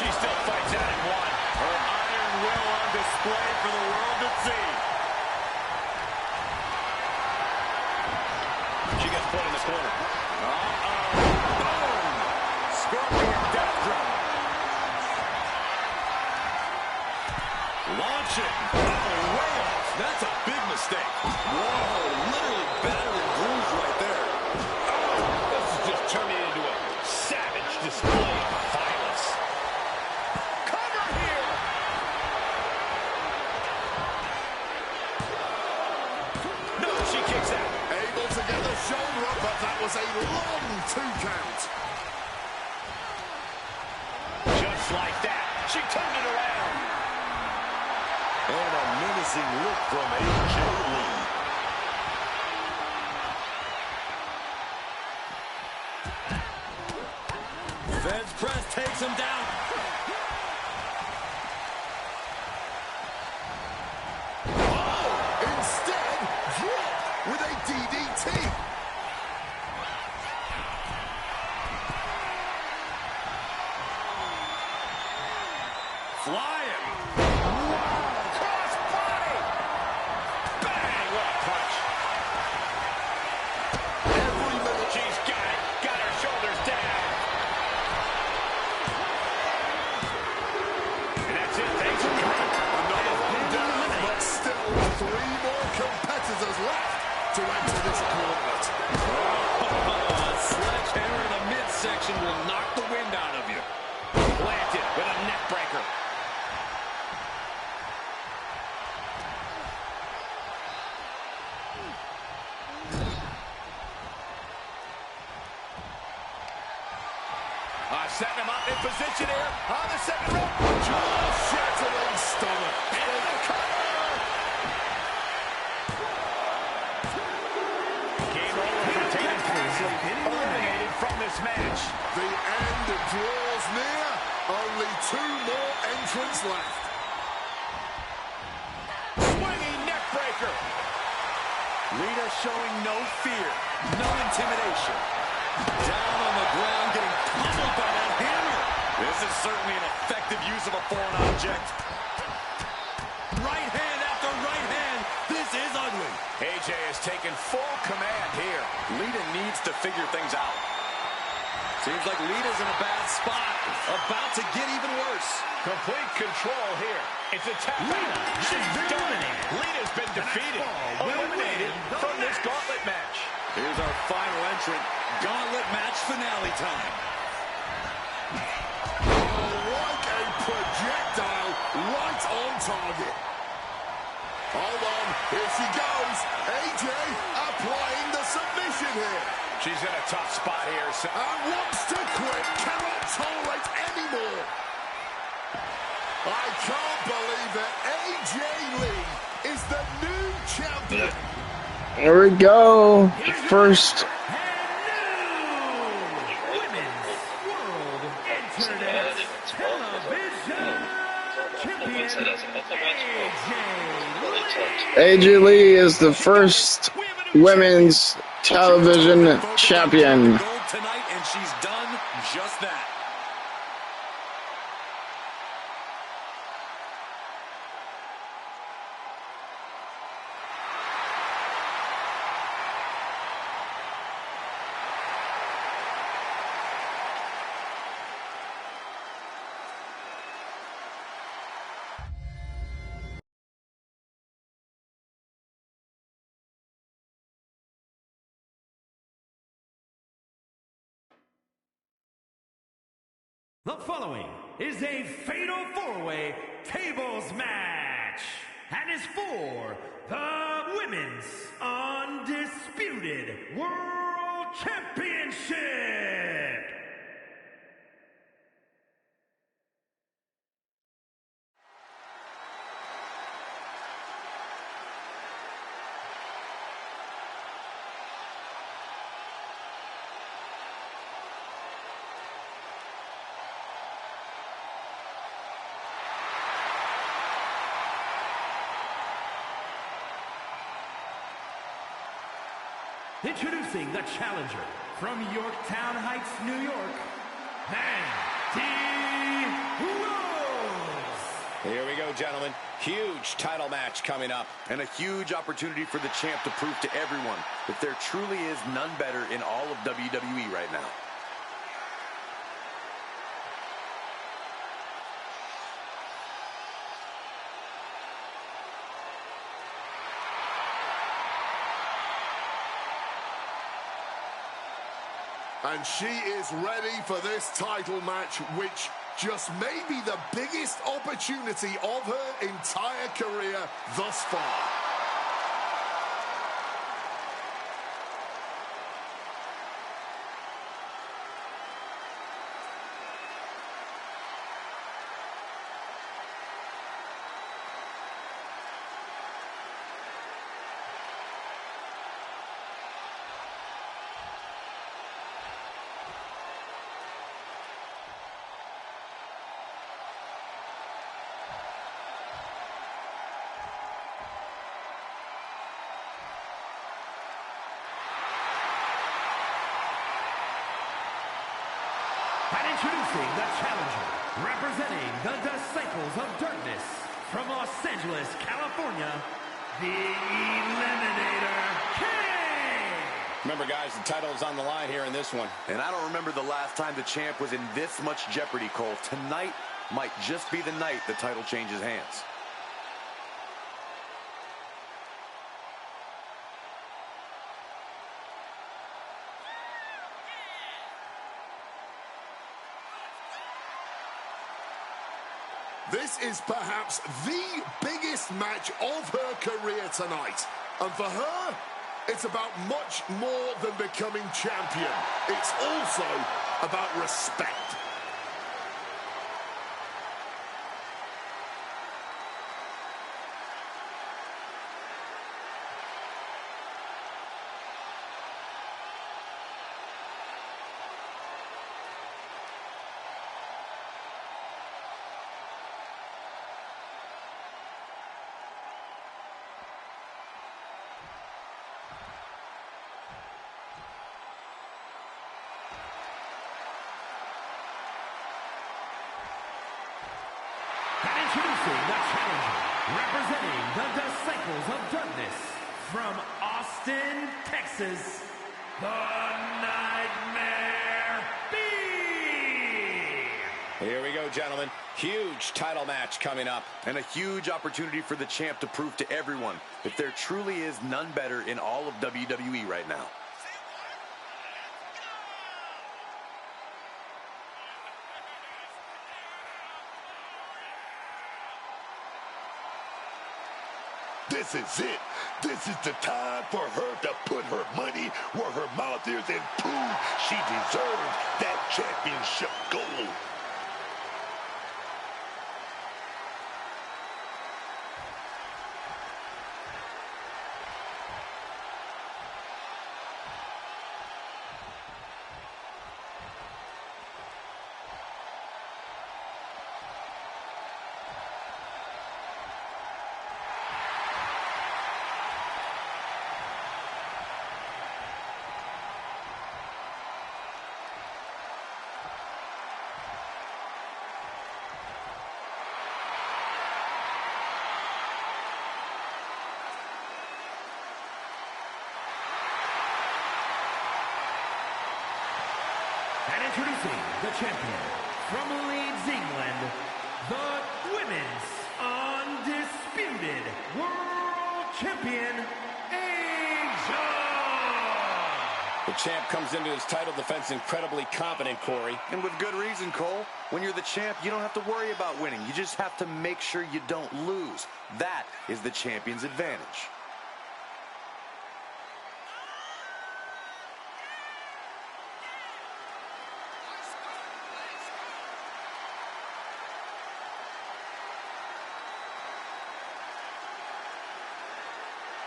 She still fights out at 1. Her iron will on display for the world to see. She gets put in the corner. Boom! Scorpion death drop. Launching. Oh, way off. That's a big mistake. Whoa, literally battered and bruised right there. Oh, this is just turning into a savage display of violence. Cover here! No, she kicks out. Able to get the shoulder up, but that was a long 2 count. Just like that, she turned it around. And a menacing look from AJ Lee. Fed's press takes him down. Instead, drop with a DDT. Flying. Cross body! Bang! What a punch. Every minute. She's got it. Got her shoulders down. And that's it. Thanks for coming. Another one down, but still 3 more competitors left to enter this gauntlet. A sledgehammer in the midsection will knock the wind out of you. Planted with a neck breaker. Setting him up in position here on the second rope. Jaw-shattering stomach. And the cover. Game over for Tatum Paxley. Eliminated from this match. The end draws near. Only 2 more entrants left. Swinging neck breaker. Lita showing no fear, no intimidation. Down on the ground, getting pummeled by that hammer. This is certainly an effective use of a foreign object. Right hand after right hand. This is ugly. AJ has taken full command here. Lita needs to figure things out. Seems like Lita's in a bad spot. About to get even worse. Complete control here. It's a tap out. She's dominated. Lita's been defeated. Eliminated from this gauntlet match. Here's our final entrant. Gauntlet match finale time. Like a projectile, right on target. Hold on, here she goes. AJ applying the submission here. She's in a tough spot here. And wants to quit, cannot tolerate anymore. I can't believe that AJ Lee is the new champion. Here we go. First. AJ Lee is the first women's television champion. Tonight, and she's done just that. The following is a fatal four-way tables match and is for the Women's Undisputed World Championship. Introducing the challenger from Yorktown Heights, New York, Mandy Rose. Here we go, gentlemen. Huge title match coming up. And a huge opportunity for the champ to prove to everyone that there truly is none better in all of WWE right now. And she is ready for this title match, which just may be the biggest opportunity of her entire career thus far. And introducing the challenger, representing the Disciples of Darkness from Los Angeles, California, the Eliminator King. Remember, guys, the title is on the line here in this one. And I don't remember the last time the champ was in this much jeopardy, Cole. Tonight might just be the night the title changes hands. This is perhaps the biggest match of her career tonight. And for her, it's about much more than becoming champion. It's also about respect. And introducing the challenger, representing the Disciples of Darkness from Austin, Texas, the Nightmare Bee. Here we go, gentlemen. Huge title match coming up. And a huge opportunity for the champ to prove to everyone that there truly is none better in all of WWE right now. This is it. This is the time for her to put her money where her mouth is and prove she deserves that championship gold. Introducing the champion from Leeds, England, the Women's Undisputed World Champion, The champ comes into his title defense incredibly confident, Corey. And with good reason, Cole. When you're the champ, you don't have to worry about winning. You just have to make sure you don't lose. That is the champion's advantage.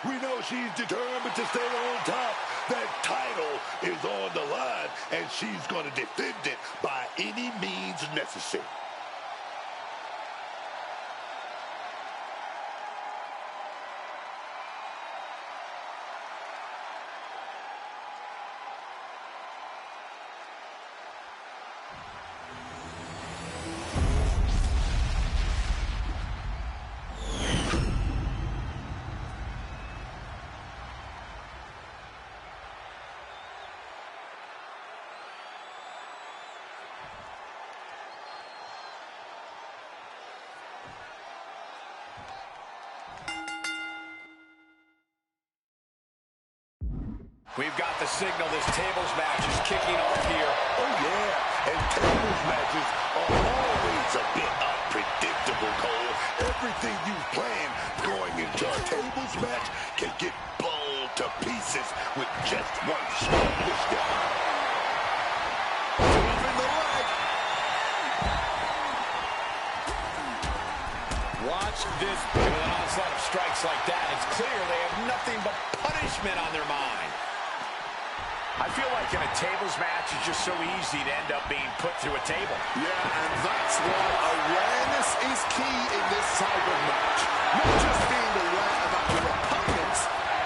We know she's determined to stay on top. That title is on the line, and she's going to defend it by any means necessary. We've got the signal. This tables match is kicking off here. Oh, yeah. And tables matches are always a bit unpredictable, Cole. Everything you plan going into a tables match can get blown to pieces with just one small misstep. Moving the leg. Watch this. With an onslaught of strikes like that, it's clear they have nothing but punishment on their mind. I feel like in a tables match, it's just so easy to end up being put through a table. Yeah, and that's why awareness is key in this type of match. Not just being aware about your opponents,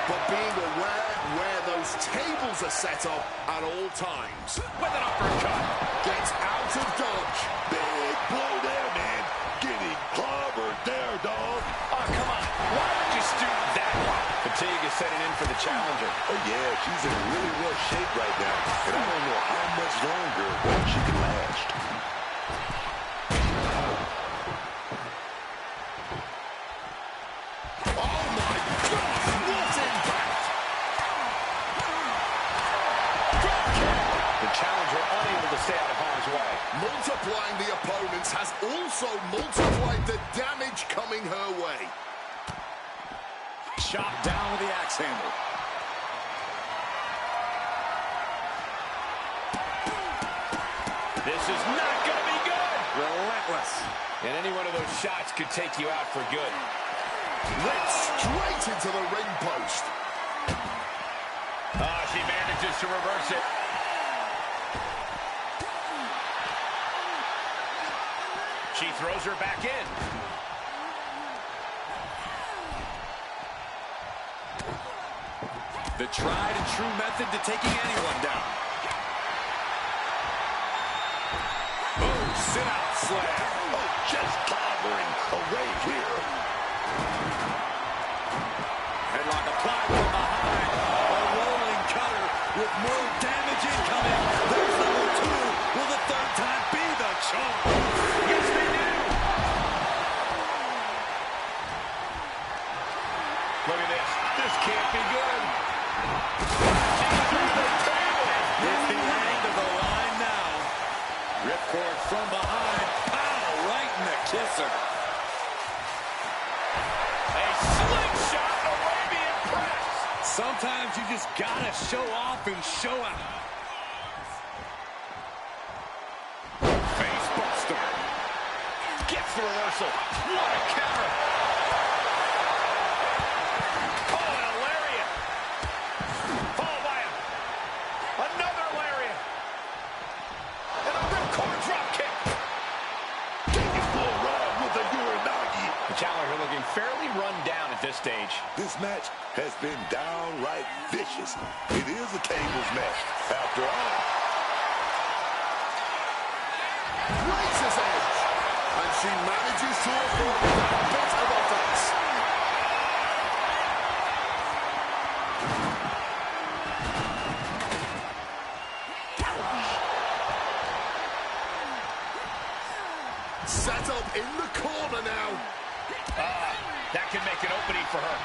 but being aware where those tables are set up at all times. With an uppercut. Gets out of dodge. Big blow there, man. Getting clobbered there, dog. Oh, come on. Why would you stoop that one? Fatigue is setting in for the challenger. Oh, yeah, she's in really rough shape right now, and I don't know how much longer she can last. Oh my God, what impact! The challenger unable to stay out of harm's way. Multiplying the opponents has also multiplied the damage coming her way. Shot down with the axe handle. This is not going to be good. Relentless. And any one of those shots could take you out for good. Right straight into the ring post. Oh, she manages to reverse it. She throws her back in. The tried and true method to taking anyone down. Oh, sit out slam. Oh, just clobbering away here. Headlock applied from behind. A rolling cutter with more damage incoming. There's number two. Will the third time be the charm? Yes, they do. Look at this. This can't be good. It's the end of the line now. Ripcord from behind. Pow! Right in the kisser. A slingshot Arabian press. Sometimes you just gotta show off and show out. Face buster. Gets the reversal. What a counter. Oh, an lariat. Followed by another lariat. And a ripcord drop kick. Taking full ride with a Uranagi. The challenger looking fairly run down at this stage. This match has been downright vicious. It is a tables match, after all. Razor's edge. And she manages to avoid that bit of offense. Set up in the corner now. That can make an opening for her.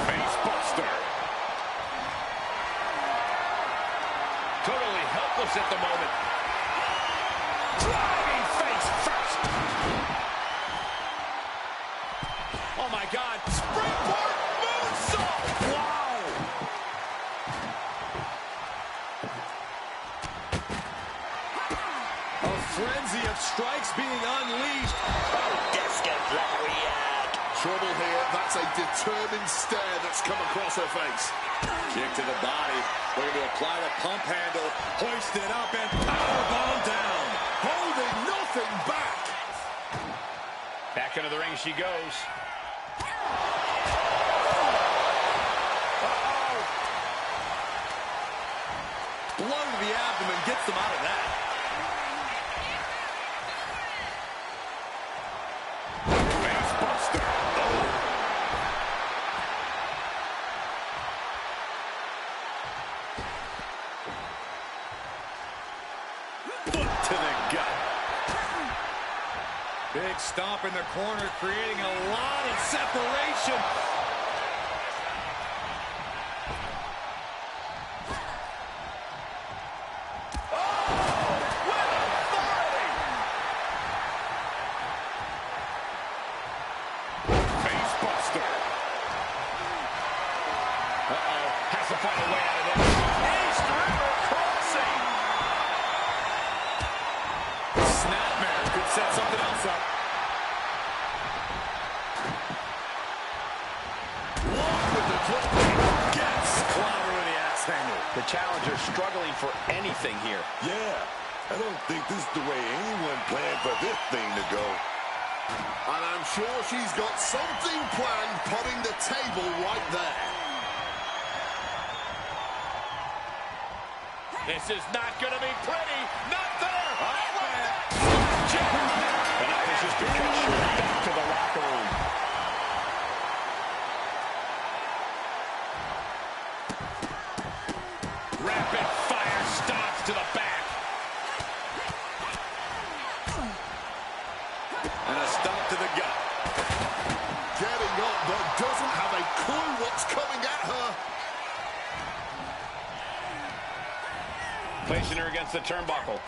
Face buster. Totally helpless at the moment. Driving face first. Oh my God. Springboard moonsault. Wow. A frenzy of strikes being unleashed. Trouble here. That's a determined stare that's come across her face. Kick to the body. Looking to apply the pump handle. Hoist it up and powerbomb down. Holding nothing back. Back into the ring she goes. Blow to the abdomen gets them out of that. Face buster. Foot to the gut. Big stomp in the corner, creating a lot of separation. Has to find a way out of this. East River crossing. Snapmare could set something else up. Lock with the drop. Gets clobber with the axe handle. The challenger struggling for anything here. Yeah, I don't think this is the way anyone planned for this thing to go. And I'm sure she's got something planned, putting the table right there. This is not going to be pretty. Not there. The night has just been cut short. Back to the locker room. Rapid fire stops to the back. And a stomp to the gut. Getting up, but doesn't have a clue what's coming at her. Placing her against the turnbuckle.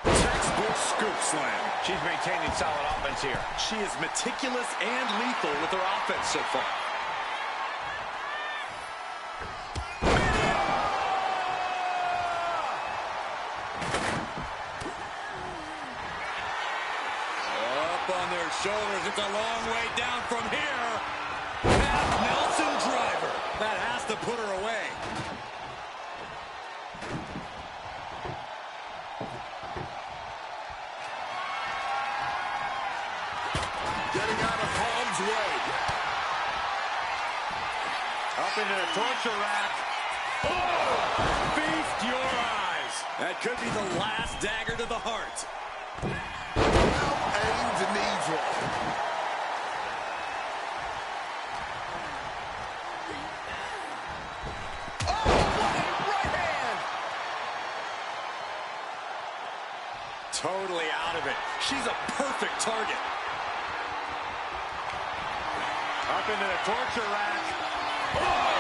Textbook scoop slam. She's maintaining solid offense here. She is meticulous and lethal with her offense so far. Up on their shoulders. It's a long way down from here. Half Nelson driver. That has to put her away. Getting out of harm's way. Up into the torture rack. Oh! Feast your eyes. That could be the last dagger to the heart. Well-aimed knee drop. Oh, what a right hand! Totally out of it. She's a perfect target. Up into the torture rack. Oh!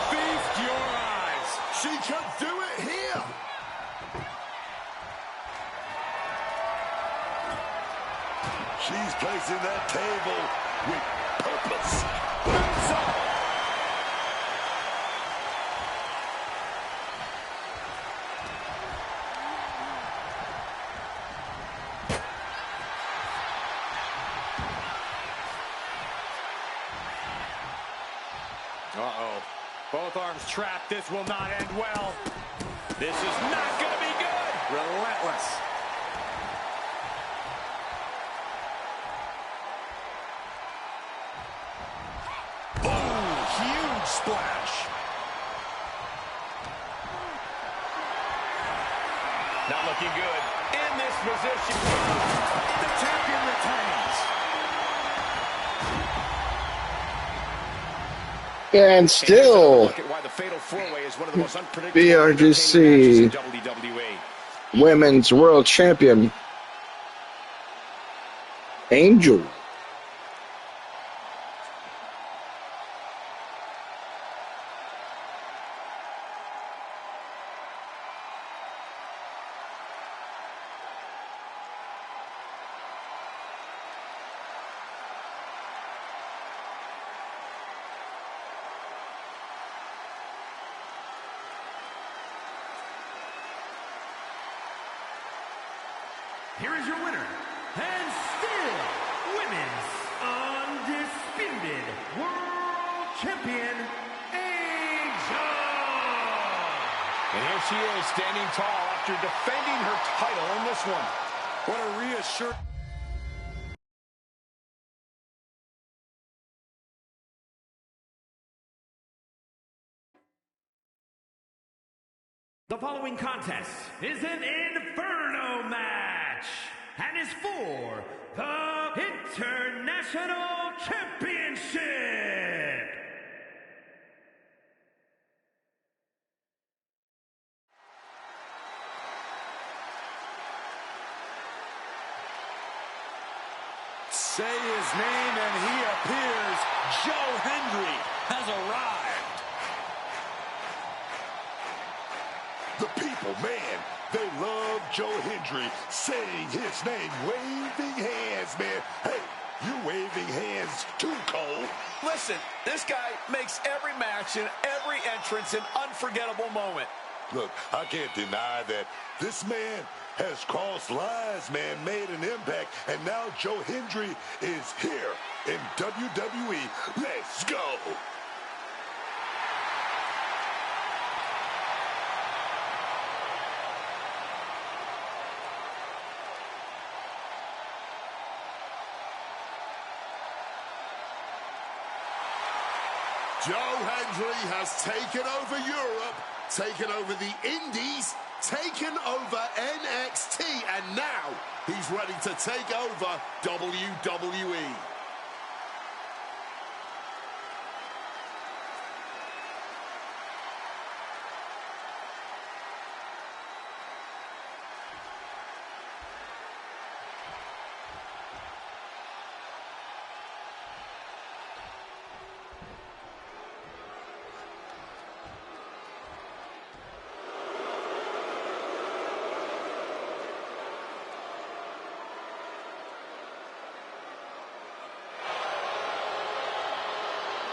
Feast your eyes. She could do it here. She's placing that table with purpose. Uh-oh. Both arms trapped. This will not end well. This is not going to be good. Relentless. Boom! Huge splash. Not looking good. In this position. The champion retains. And still, Look at why the Fatal 4-Way is one of the most unpredictable BRGC matches in WWE. Women's World Champion, Angel. Here is your winner, and still Women's Undisputed World Champion, Angel. And here she is, standing tall after defending her title in this one. What a reassurance. The following contest is an Inferno match and is for the International Championship. Say his name and he appears. Joe Hendry has arrived. The people, man, they love Joe Hendry saying his name, waving hands, man. Hey, you waving hands too, Cole. Listen, this guy makes every match and every entrance an unforgettable moment. Look, I can't deny that this man has crossed lines, man, made an impact, and now Joe Hendry is here in WWE. Let's go. Joe Hendry has taken over Europe, taken over the Indies, taken over NXT, and now he's ready to take over WWE.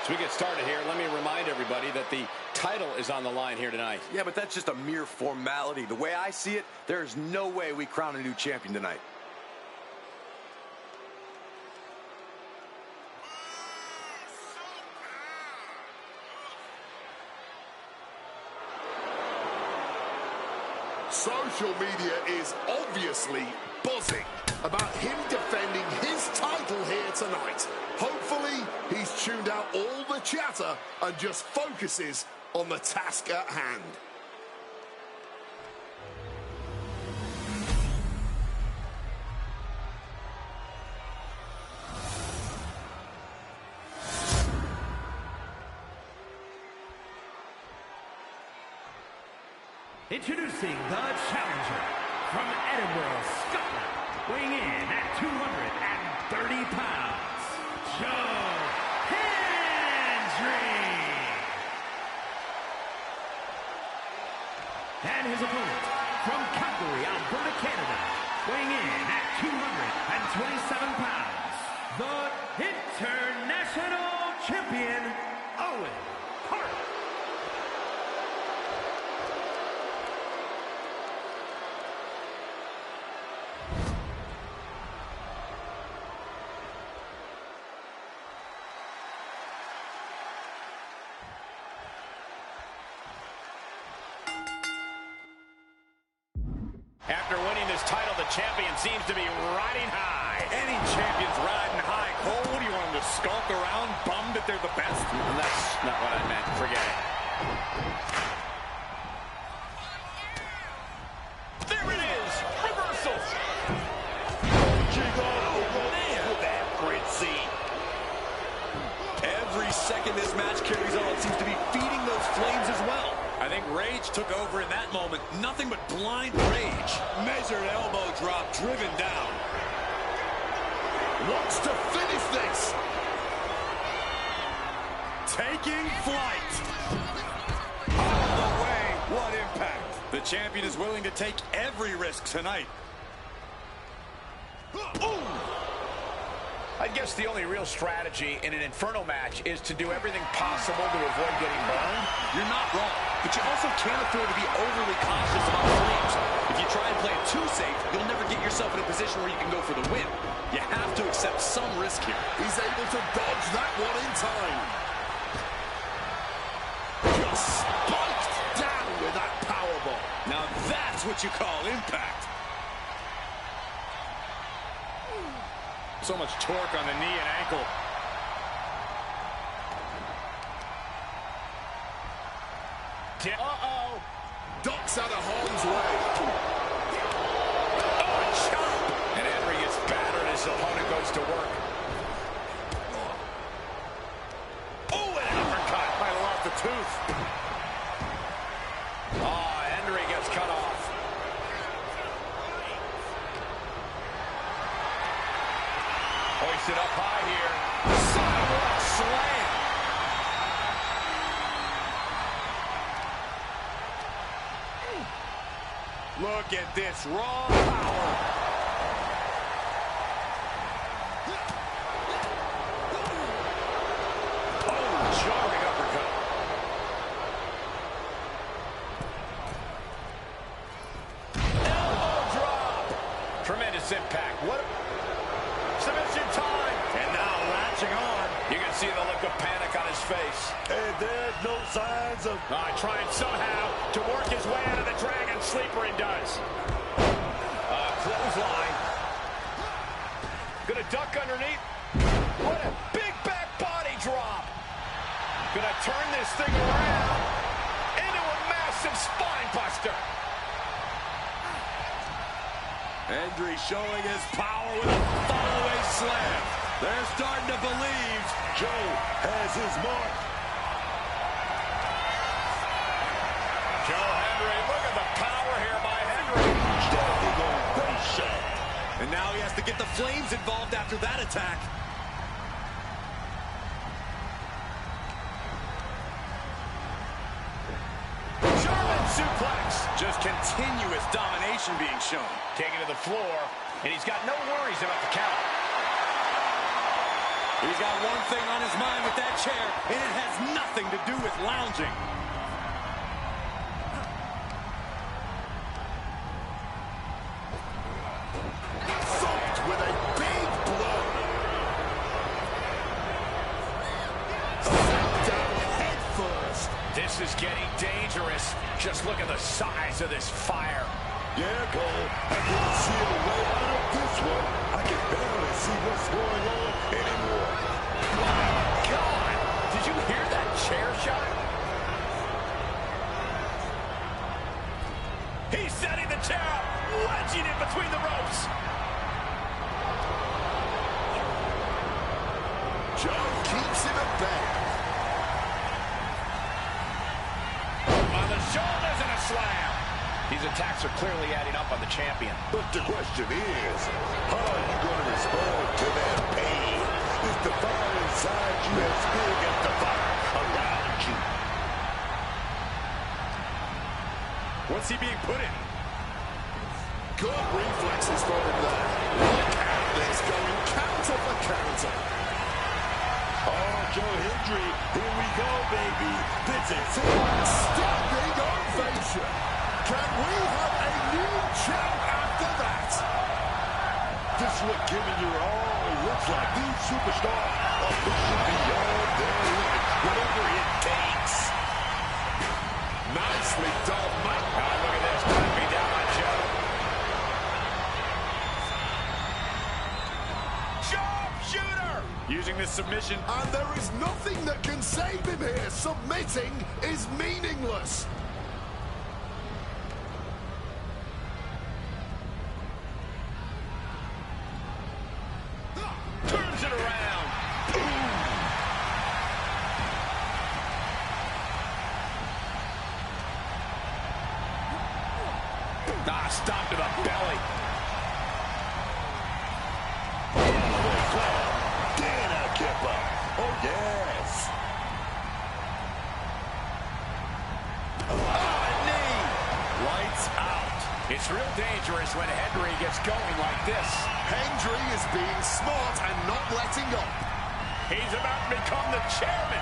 As we get started here, let me remind everybody that the title is on the line here tonight. Yeah, but that's just a mere formality. The way I see it, there's no way we crown a new champion tonight. Social media is obviously buzzing about him defending his title here tonight. Hopefully, he's tuned out all the chatter and just focuses on the task at hand. Introducing the challenger from Edinburgh, Scotland, weighing in at 230 pounds, Joe Hendry. And his opponent from Calgary, Alberta, Canada, weighing in at 227 pounds, the International Champion, Owen Hart. After winning this title, the champion seems to be riding high. Any champion's riding high. Cole, what do you want them to skulk around, bummed that they're the best? And that's not what I meant. Forget it. There it is. Reversal. Oh, man. That Fritzy. Every second this match carries on, it seems to be feeding those flames as well. I think rage took over in that moment. Nothing but blind rage. Measured elbow drop, driven down. Wants to finish this. Taking flight. All the way. What impact. The champion is willing to take every risk tonight. I guess the only real strategy in an Inferno match is to do everything possible to avoid getting burned. You're not wrong, but you also can't afford to be overly cautious about flames. If you try and play it too safe, you'll never get yourself in a position where you can go for the win. You have to accept some risk here. He's able to dodge that one in time. Just spiked down with that powerbomb. Now that's what you call impact. So much torque on the knee and ankle. Uh-oh. Ducks out of harm's way. Oh, a chop. And Henry gets battered as his opponent goes to work. Oh, and an uppercut. Might have lost the tooth. Oh, Henry gets cut off. Hoisted up high here. Sidewalk slam. Look at this raw power. Oh, jarring uppercut. Elbow drop. Tremendous impact. What? Submission time. And now latching on. You can see the look of panic on his face. And there's no signs of... Trying somehow to work his way out of the Dragon Sleeper, he does. Clothesline. Gonna duck underneath. What a big back body drop. Gonna turn this thing around into a massive spine buster. Hendry showing his power with a follow-away slam. They're starting to believe. Joe has his mark. Joe Hendry, look at the power here by Hendry. Standing ovation. And now he has to get the Flames involved after that attack. German suplex. Just continuous domination being shown. Taken to the floor, and he's got no worries about the count. He's got one thing on his mind with that chair, and it has nothing to do with lounging. Thumped with a big blow. Sent down head first. This is getting dangerous. Just look at the size of this fire. Yeah, Cole, I can't see a way out of this one. I can barely see what's going on anymore. My God! Did you hear that chair shot? He's setting the chair up, wedging it between the ropes. Joe keeps him at bay. On the shoulders and a slam. These attacks are clearly adding up on the champion. But the question is, how are you going to respond to that pain? Is the fire inside you as big as the fire around you? What's he being put in? Good reflexes for him there. Look at this, going counter for counter. Oh, Joe Hendry, here we go, baby. This is it. Standing ovation. Can we have a new champ after that? This look giving your all. It looks like these superstars are pushing beyond their limit, whatever it takes. Nicely done, Mike. Look at this, cut me down on Joe. Sharpshooter! Using this submission. And there is nothing that can save him here. Submitting is meaningless. Turns it around. Ah, stop to the belly. Dana Kipper. Oh, yes. Oh, a knee. Lights out. It's real dangerous when Henry gets going like this. Hendry is being smart and not letting up. He's about to become the chairman.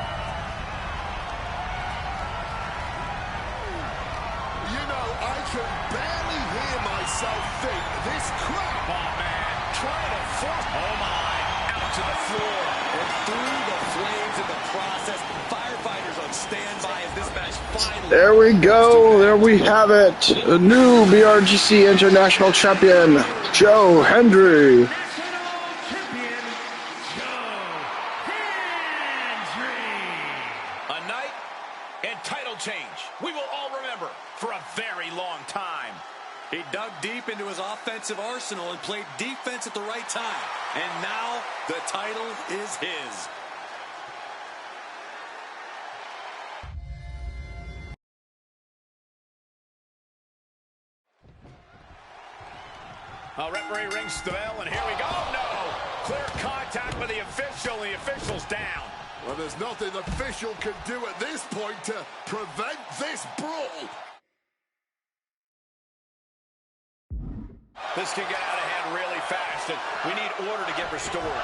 You know, I can barely hear myself think. This crowd. Oh, man. Trying to force. Oh, my. Out to the floor. And through the flames in the process, firefighters on standby as this match finally... There we go. There we have it. A new BRGC International Champion, Joe Hendry. National Champion, Joe Hendry. A night and title change we will all remember for a very long time. He dug deep into his offensive arsenal and played defense at the right time. And now the title is his. Referee rings the bell, and here we go. No! Clear contact with the official. The official's down. Well, there's nothing the official can do at this point to prevent this brawl. This can get out of hand really fast, and we need order to get restored.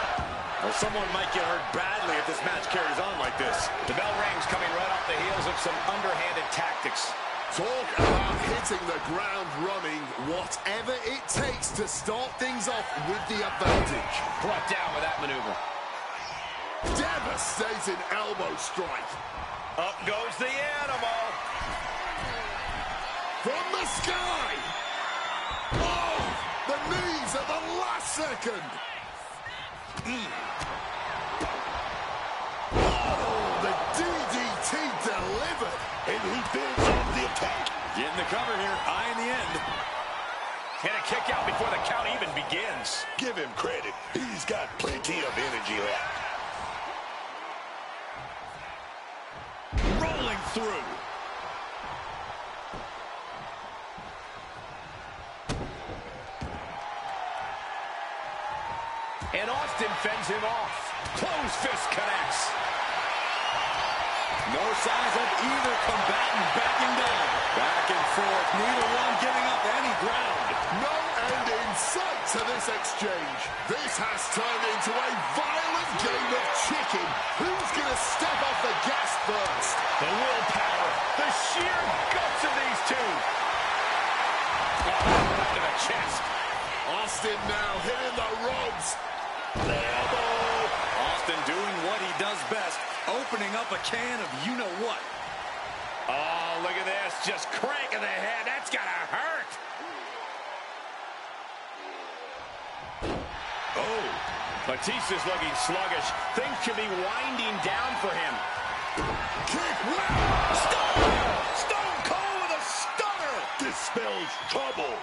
Well, someone might get hurt badly if this match carries on like this. The bell rings, coming right off the heels of some underhanded tactics. Talk about hitting the ground running, whatever it takes to start things off with the advantage. Brought down with that maneuver. Devastating elbow strike. Up goes the animal. From the sky. Oh, the knees at the last second. Oh, the DDT delivered. And he builds on the attack. Getting the cover here, eye in the end. And a kick out before the count even begins. Give him credit. He's got plenty of energy left. Rolling through. And Austin fends him off. Close fist connects. No signs of either combatant backing down. Back and forth, neither one giving up any ground. No end in sight to this exchange. This has turned into a violent game of chicken. Who's going to step off the gas first? The willpower, the sheer guts of these two. Oh, right to the chest. Austin now hitting the ropes. The elbow. Austin doing what he does best, opening up a can of you-know-what. Oh, look at this. Just cranking the head. That's got to hurt. Oh, Batista's looking sluggish. Things should be winding down for him. Kick, wow. Stone Cold with a stunner. This spells trouble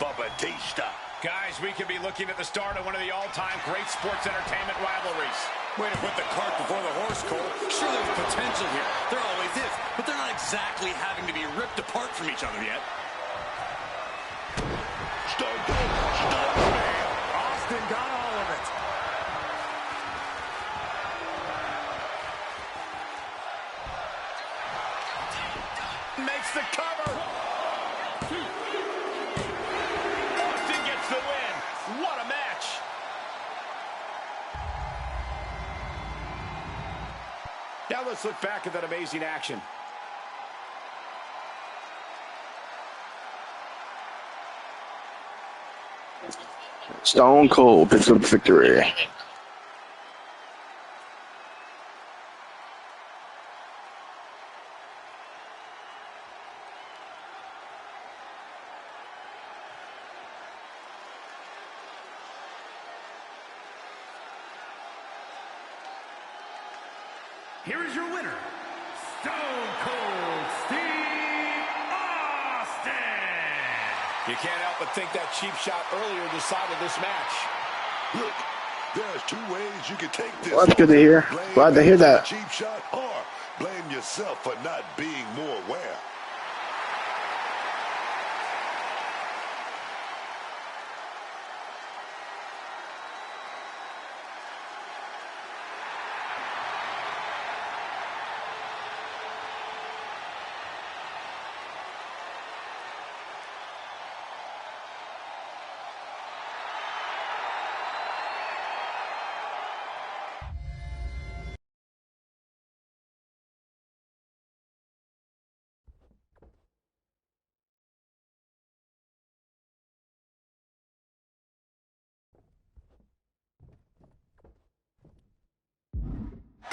for Batista. Guys, we could be looking at the start of one of the all-time great sports entertainment rivalries. Way to put the cart before the horse, Cole. Sure, there's potential here. There always is. But they're not exactly having to be ripped apart from each other yet. Stone Cold, man. Austin got all of it. Makes the cover. Austin gets the win. What a match. Now let's look back at that amazing action. Stone Cold picks up victory. Here is your winner, Stone Cold Steve Austin. You can't help but think that cheap shot earlier decided this match. Look, there's two ways you can take this. Well, that's good to hear. Blame Glad to hear him for the that. cheap shot, or blame yourself for not being more aware.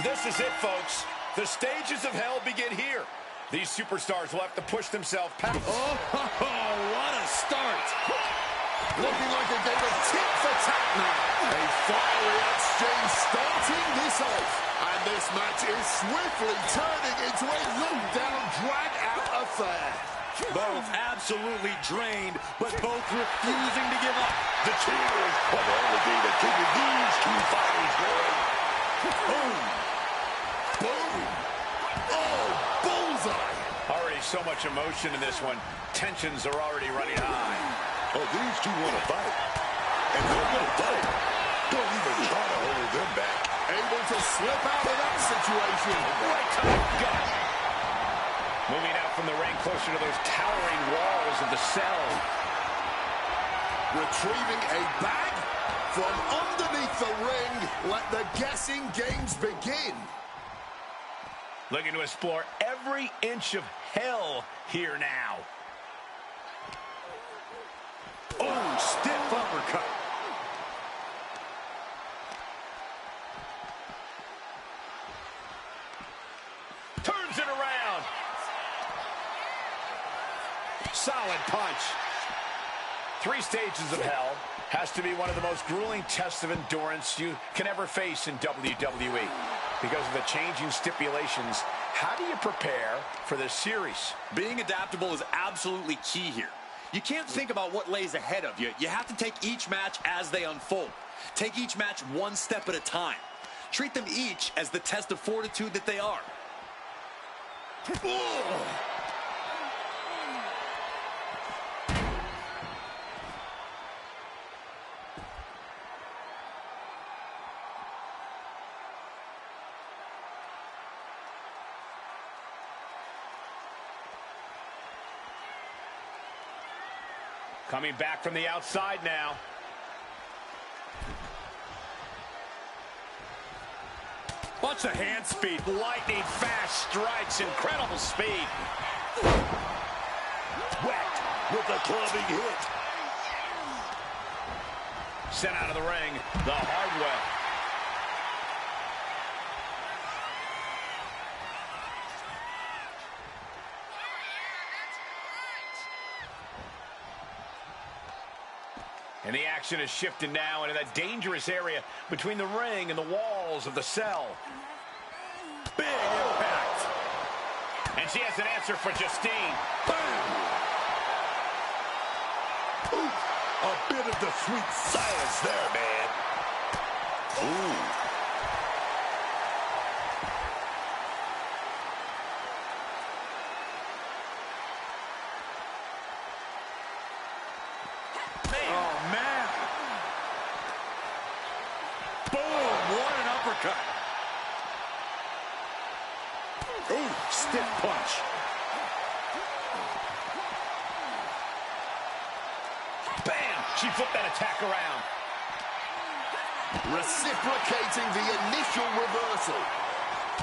this is it, folks. The stages of hell begin here. These superstars will have to push themselves past. Oh, what a start. Looking like a game of tit for tat now. A fiery exchange starting this off. And this match is swiftly turning into a low-down, drag-out affair. Both absolutely drained, but both refusing to give up. The cheers will only be the king of these two fighters, boy. Boom. Boom. Oh, bullseye. Already so much emotion in this one. Tensions are already running high. Oh, these two want to fight. And they're going to fight. Don't even try to hold them back. Able to slip out of that situation. Right to the gut. Moving out from the ring closer to those towering walls of the cell. Retrieving a bag from underneath the ring. Let the guessing games begin. Looking to explore every inch of hell here now. Oh, stiff uppercut. Turns it around. Solid punch. 3 stages of hell has to be one of the most grueling tests of endurance you can ever face in WWE. Because of the changing stipulations, how do you prepare for this series? Being adaptable is absolutely key here. You can't think about what lays ahead of you. You have to take each match as they unfold. Take each match one step at a time. Treat them each as the test of fortitude that they are. Coming back from the outside now. Watch the hand speed. Lightning fast strikes. Incredible speed. Whacked with a clubbing hit. Sent out of the ring the hard way. And the action is shifted now into that dangerous area between the ring and the walls of the cell. Big impact. And she has an answer for Justine. Boom! Ooh, a bit of the sweet science there, man. Ooh. Ooh, stiff punch. Bam! She flipped that attack around. Reciprocating the initial reversal.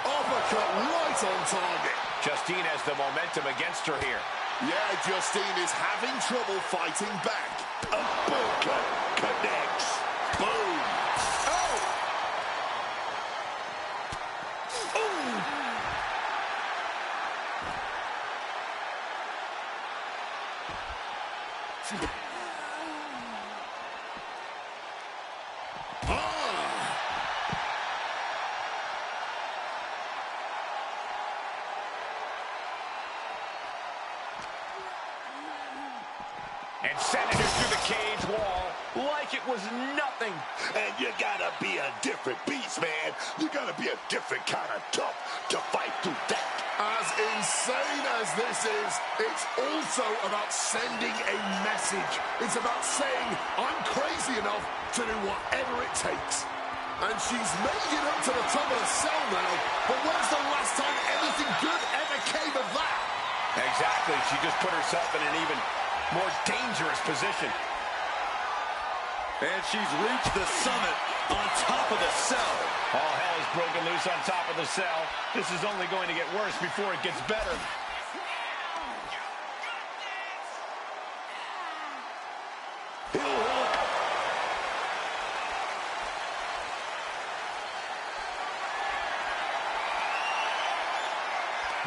Uppercut right on target. Justine has the momentum against her here. Yeah, Justine is having trouble fighting back. Uppercut connects. Boom. Oh! And sending her through the cage wall like it was nothing. And you gotta be a different beast, man. You gotta be a different kind of tough to fight through that. As insane as this is, it's also about sending a message. It's about saying, I'm crazy enough to do whatever it takes. And she's made it up to the top of the cell now, but when's the last time anything good ever came of that? Exactly. She just put herself in an even more dangerous position. And she's reached the summit on top of the cell. All hell is broken loose on top of the cell. This is only going to get worse before it gets better.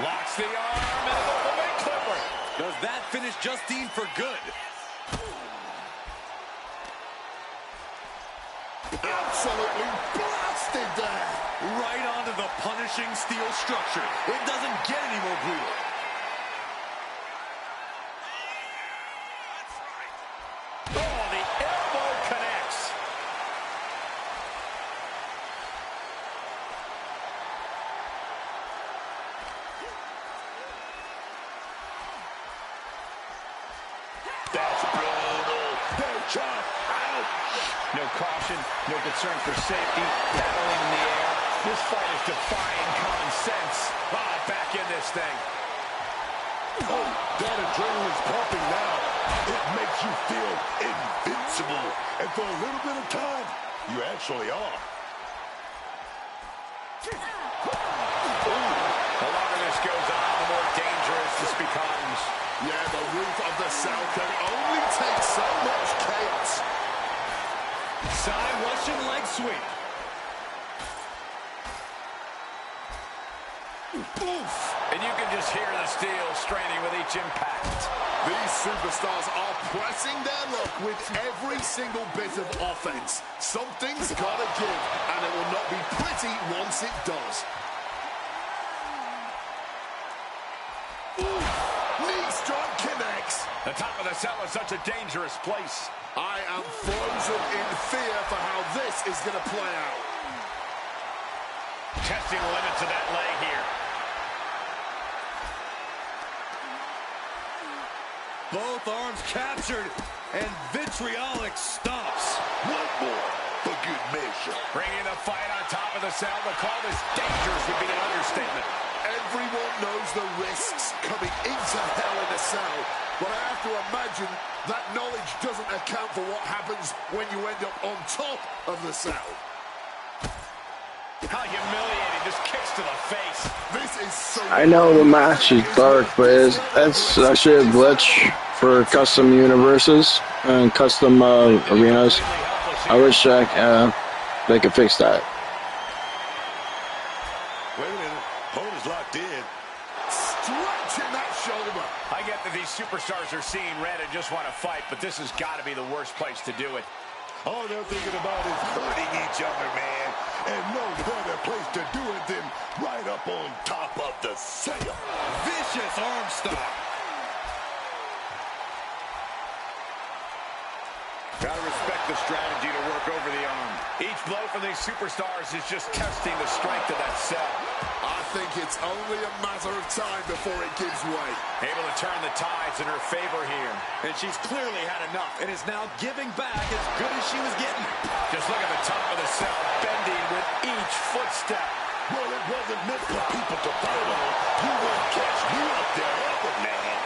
Locks the arm and a leg clipper. Does that finish Justine for good? Absolutely blasted there. Right onto the punishing steel structure. It doesn't get any more brutal. Oh, the elbow connects. That's brutal. They're chopped out. No caution, no concern for safety, battling in the air. This fight is defying common sense. Back in this thing. Oh, that adrenaline's pumping now. It makes you feel invincible. And for a little bit of time, you actually are. The longer this goes on, the more dangerous this becomes. Yeah, the roof of the cell can only take so much chaos. Side Russian leg sweep. Oof. And you can just hear the steel straining with each impact. These superstars are pressing their luck with every single bit of offense. Something's gotta give, and it will not be pretty once it does. Oof. Knee strike connects. The top of the cell is such a dangerous place. I am frozen in fear for how this is going to play out. Testing the limits of that leg here. Both arms captured, and vitriolic stops. One more for good measure. Bringing the fight on top of the cell. To call this dangerous would be an understatement. Everyone knows the risks coming into Hell in a Cell, but I have to imagine that knowledge doesn't account for what happens when you end up on top of the cell. How humiliating. Just kicks to the face. This is so... I know the match is dark, but that's actually a glitch for custom universes and custom arenas. I wish they could fix that. Wait a minute. Opponent's locked in. Stretching that shoulder. I get that these superstars are seeing red and just want to fight, but this has got to be the worst place to do it. All they're thinking about is hurting each other, man. And no better place to do it than right up on top of the cell. Vicious arm stomp. Gotta respect the strategy to work over the arm. Each blow from these superstars is just testing the strength of that cell. I think it's only a matter of time before it gives way. Able to turn the tides in her favor here. And she's clearly had enough and is now giving back as good as she was getting. Just look at the top of the cell, bending with each footstep. Well, it wasn't meant for people to follow. You won't catch me up there ever, man.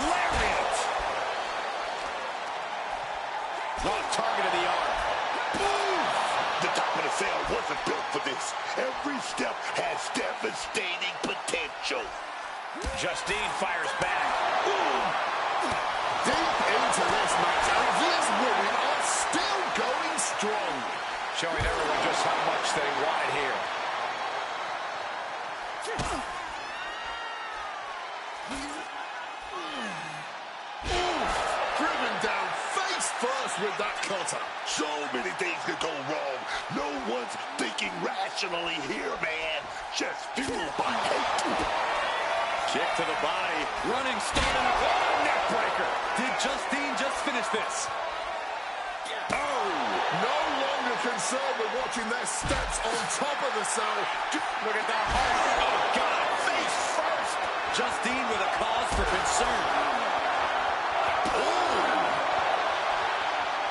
Lariat! Targeted the arm. Boom! The top of the cell wasn't built for this. Every step has devastating potential. Justine fires back. Ooh. Deep into this match, and these women are still going strong. Showing everyone just how much they want it here. Driven down face first with that cutter. So many things could go wrong. No one's thinking rationally here, man. Just fueled by hate. Kick to the body. Running start and a neck breaker. Did Justine just finish this? Oh, no longer concerned with watching their steps on top of the cell. Look at that heart. Oh, God. Face first. Justine with a cause for concern.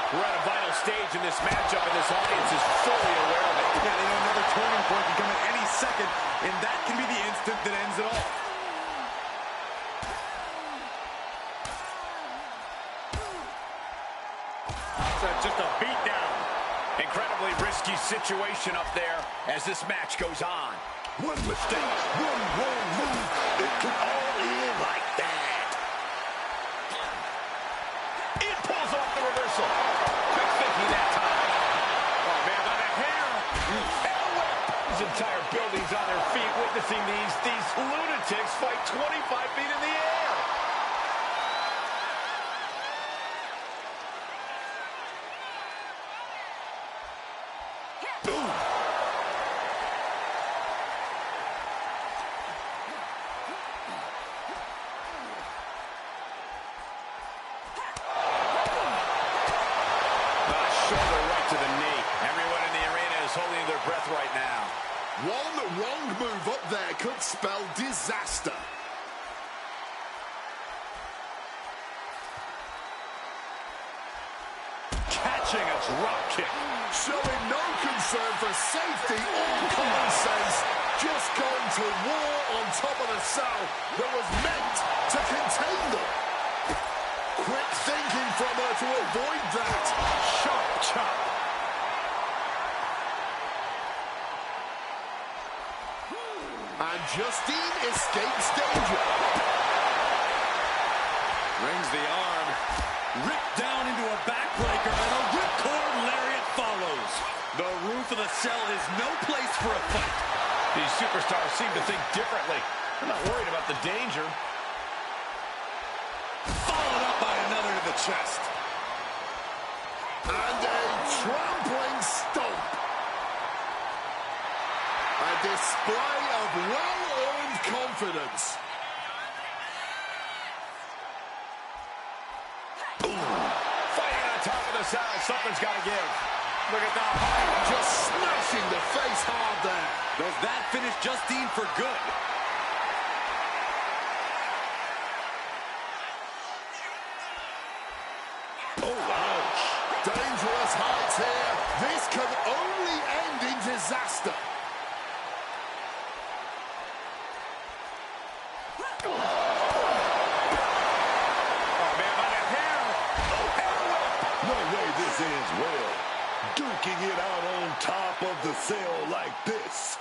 We're at a vital stage in this matchup, and this audience is fully aware of it. Yeah, they know another turning point can come at any second, and that can be the instant that ends it all. Just a beatdown. Incredibly risky situation up there as this match goes on. One mistake, one wrong move, it could all end like that. It pulls off the reversal. Quick thinking that time. Oh, man, by the hair. These entire buildings on their feet witnessing these lunatics fight 25 feet in the air. Shoulder right to the knee. Everyone in the arena is holding their breath right now. One wrong move up there could spell disaster. Catching a drop kick. Showing no concern for safety or common sense. Just going to war on top of the cell that was meant to contain them. Quick thinking from her to avoid that. Sharp chop. And Justine escapes danger. Rings the arm. Ripped down into a backbreaker, and a ripcord lariat follows. The roof of the cell is no place for a fight. These superstars seem to think differently. They're not worried about the danger. Followed up by another to the chest. And a trampling stomp. A display of well-earned confidence. Fighting on top of the cell. Something's got to give. Look at that. Just smashing the face hard there. Does that finish Justine for good? Dangerous heights here. This can only end in disaster. Oh, man, by the hair. No way this ends well. Duking it out on top of the cell like this.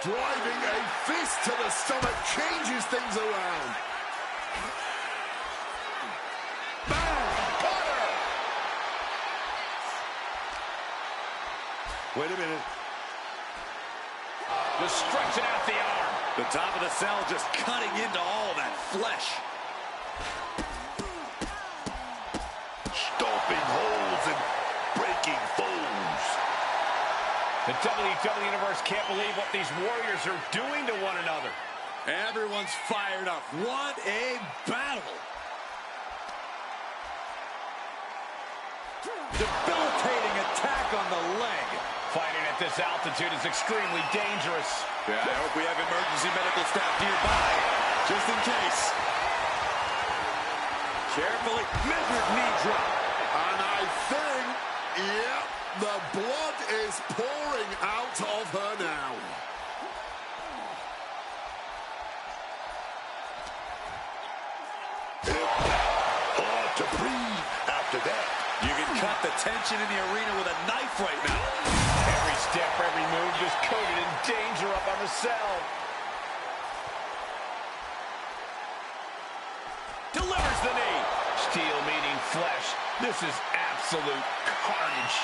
Driving a fist to the stomach changes things around. Wait a minute. Just stretching out the arm. The top of the cell just cutting into all that flesh. Stomping holes and breaking foes. The WWE Universe can't believe what these warriors are doing to one another. Everyone's fired up. What a battle. Debilitating attack on the leg. Fighting at this altitude is extremely dangerous. Yeah, I hope we have emergency medical staff nearby, just in case. Carefully measured knee drop. And I think, yep, the blood is pouring out of her now. Hard to breathe after that. You can cut the tension in the arena with a knife right now. Every step, every move just coated in danger up on the cell. Delivers the knee. Steel meeting flesh. This is absolute carnage.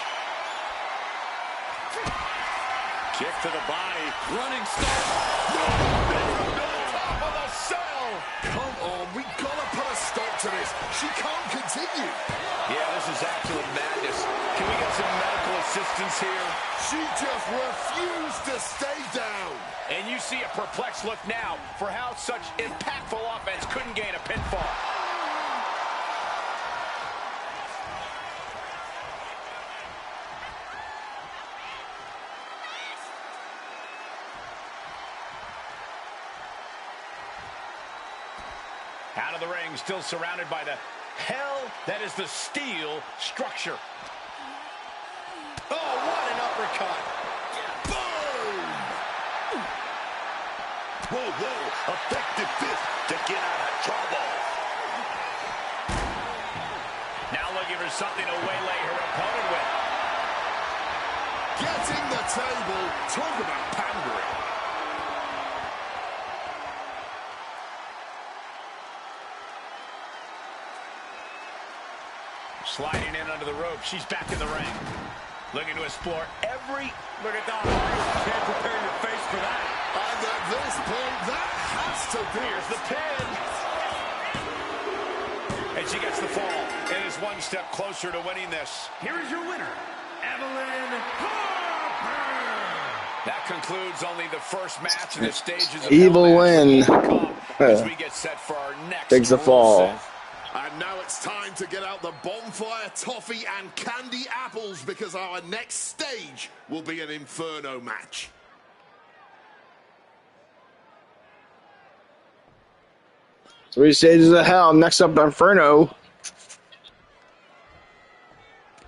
Kick to the body. Running start. Top of the cell. Come on, we gotta put a stop to this. She can't continue. Yeah, this is absolute madness. Can we get some medical assistance here? She just refused to stay down. And you see a perplexed look now for how such impactful offense couldn't gain a pinfall. Out of the ring, still surrounded by the hell that is the steel structure. Oh, what an uppercut. Boom! Whoa, whoa, effective fist to get out of trouble. Now looking for something to waylay her opponent with. Getting the table. Talk about pandering. Sliding in under the rope. She's back in the ring. Looking to explore every... Look at that. You can't prepare your face for that. And at this point, that has to be. Here's the pin. And she gets the fall. And is one step closer to winning this. Here is your winner, Evelyn Harper. That concludes only the first match in the stages of Evil win. as we get set for our next Takes the fall. set. And now it's time to get out the bonfire, toffee, and candy apples because our next stage will be an Inferno match. Three stages of hell. Next up, Inferno.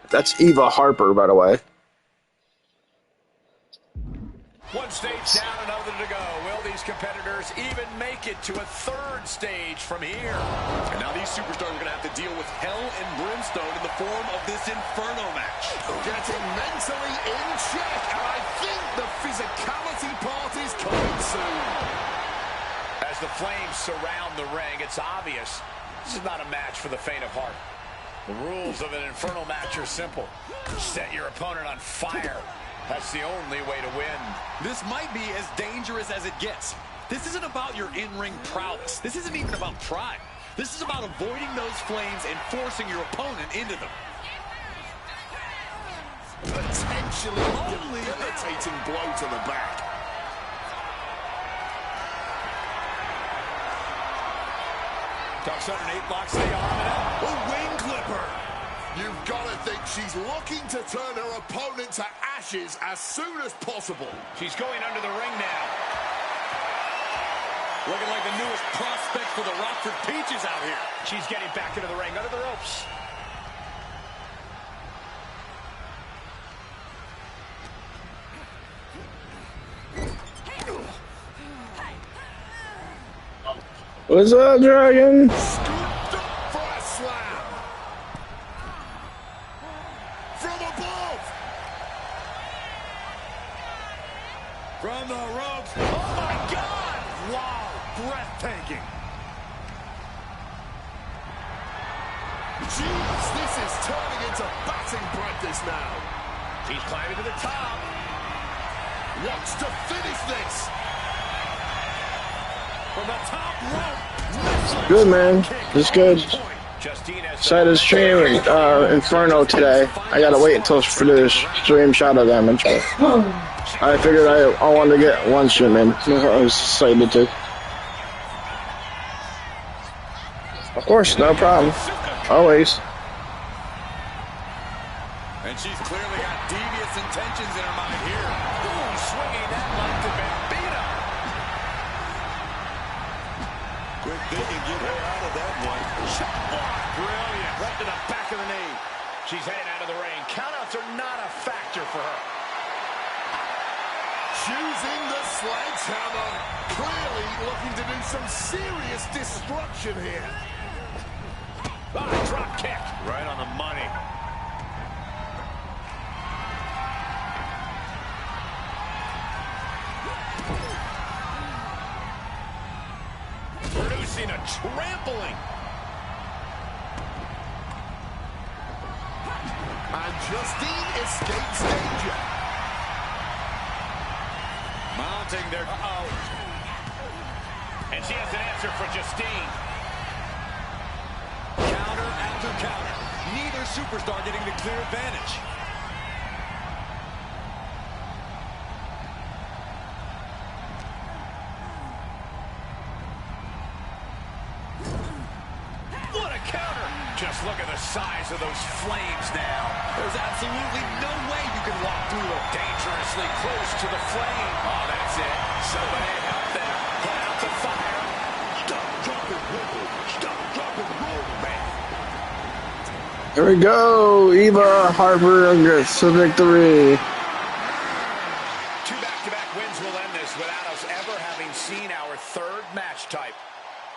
That's Eva Harper, by the way. One stage down, another to go. Will these competitors even make it to a third stage from here? And now these superstars are going to have to deal with hell and brimstone in the form of this Inferno match. Getting mentally in check, and I think the physicality part is coming soon. As the flames surround the ring, it's obvious this is not a match for the faint of heart. The rules of an Inferno match are simple. Set your opponent on fire. That's the only way to win. This might be as dangerous as it gets. This isn't about your in-ring prowess. This isn't even about pride. This is about avoiding those flames and forcing your opponent into them. Potentially debilitating blow to the back. Ducks underneath, locks the arm out. A wing clipper. You've got to think she's looking to turn her opponent to ashes as soon as possible. She's going under the ring now. Looking like the newest prospect for the Rockford Peaches out here. She's getting back into the ring, under the ropes. What's up, Dragon? Scooped up for a slam. From above. From the ropes. Oh, my God! Wow, breathtaking. Jeez, this is turning into batting practice now. She's climbing to the top. Wants to finish this. From the top rope. Good, man. It's good. Justine has Decided to stream Inferno today. I gotta wait until for the stream shadow damage. But I figured I wanted to get one stream in. I was excited to. Of course, no problem. Always. And she's clearly got devious intentions in her mind here. Ooh, swinging that left to Bambino. Quick thinking, get her out of that one. Shot block. Brilliant. Right to the back of the knee. She's heading out of the ring. Countouts are not a factor for her. Choosing the sledgehammer. Clearly looking to do some serious destruction here. Drop kick. Right on the money. Producing a trampling. And Justine escapes danger. Mounting their... And she has an answer for Justine. Counter after counter. Neither superstar getting the clear advantage. What a counter! Just look at the size of those flames now. There's absolutely no way you can walk through them. Dangerously close to the flame. Oh, that's it. Somebody help them. Put out the fire. Stop, drop, and roll. Stop, drop, and roll, man. Here we go. Eva Harper gets the victory. 2 back-to-back wins will end this without us ever having seen our third match type.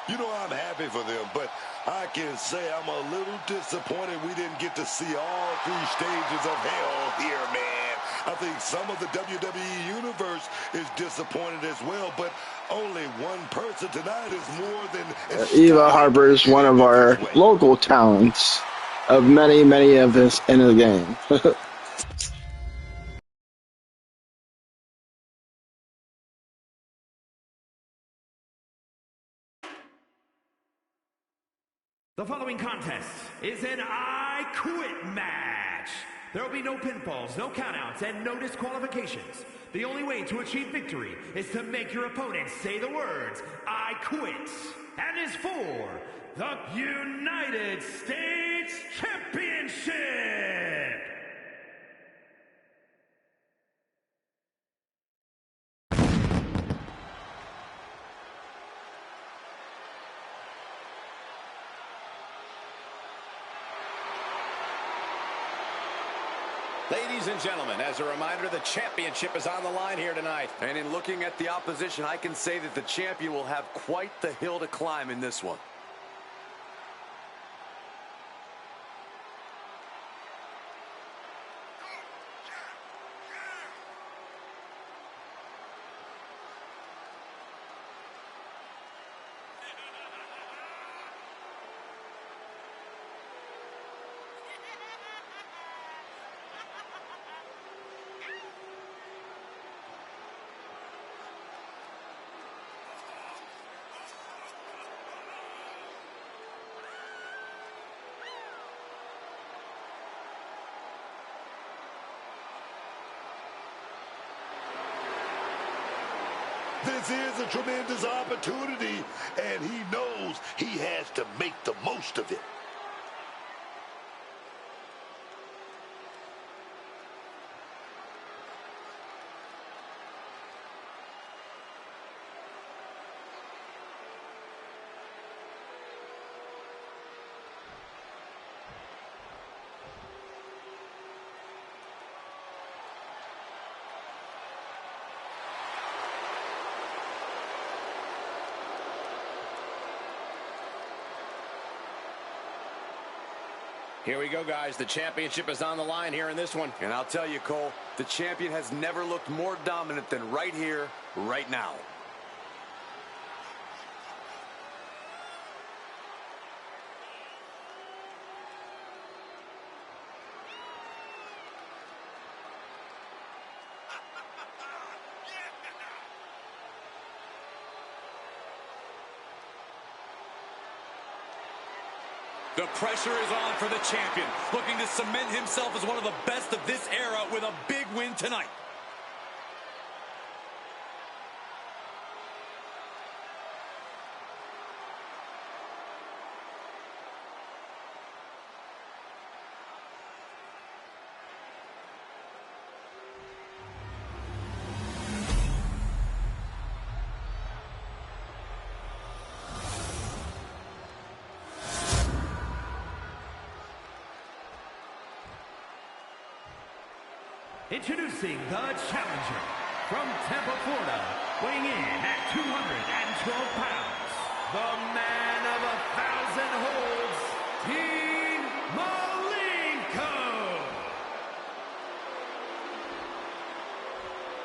You know, I'm happy for them, but I can say I'm a little disappointed we didn't get to see all 3 stages of hell here, man. I think some of the WWE Universe is disappointed as well, but only one person tonight is more than... Eva Harper is one of our local talents of many, many of us in the game. The following contest is an I Quit match. There will be no pinfalls, no countouts, and no disqualifications. The only way to achieve victory is to make your opponent say the words, I quit. And is for the United States Championship. Ladies and gentlemen, as a reminder, the championship is on the line here tonight. And in looking at the opposition, I can say that the champion will have quite the hill to climb in this one. This is a tremendous opportunity, and he knows he has to make the most of it. Here we go, guys. The championship is on the line here in this one. And I'll tell you, Cole, the champion has never looked more dominant than right here, right now. The pressure is on for the champion, looking to cement himself as one of the best of this era with a big win tonight. Introducing the challenger from Tampa, Florida, weighing in at 212 pounds, the man of 1,000 holds, Dean Malenko.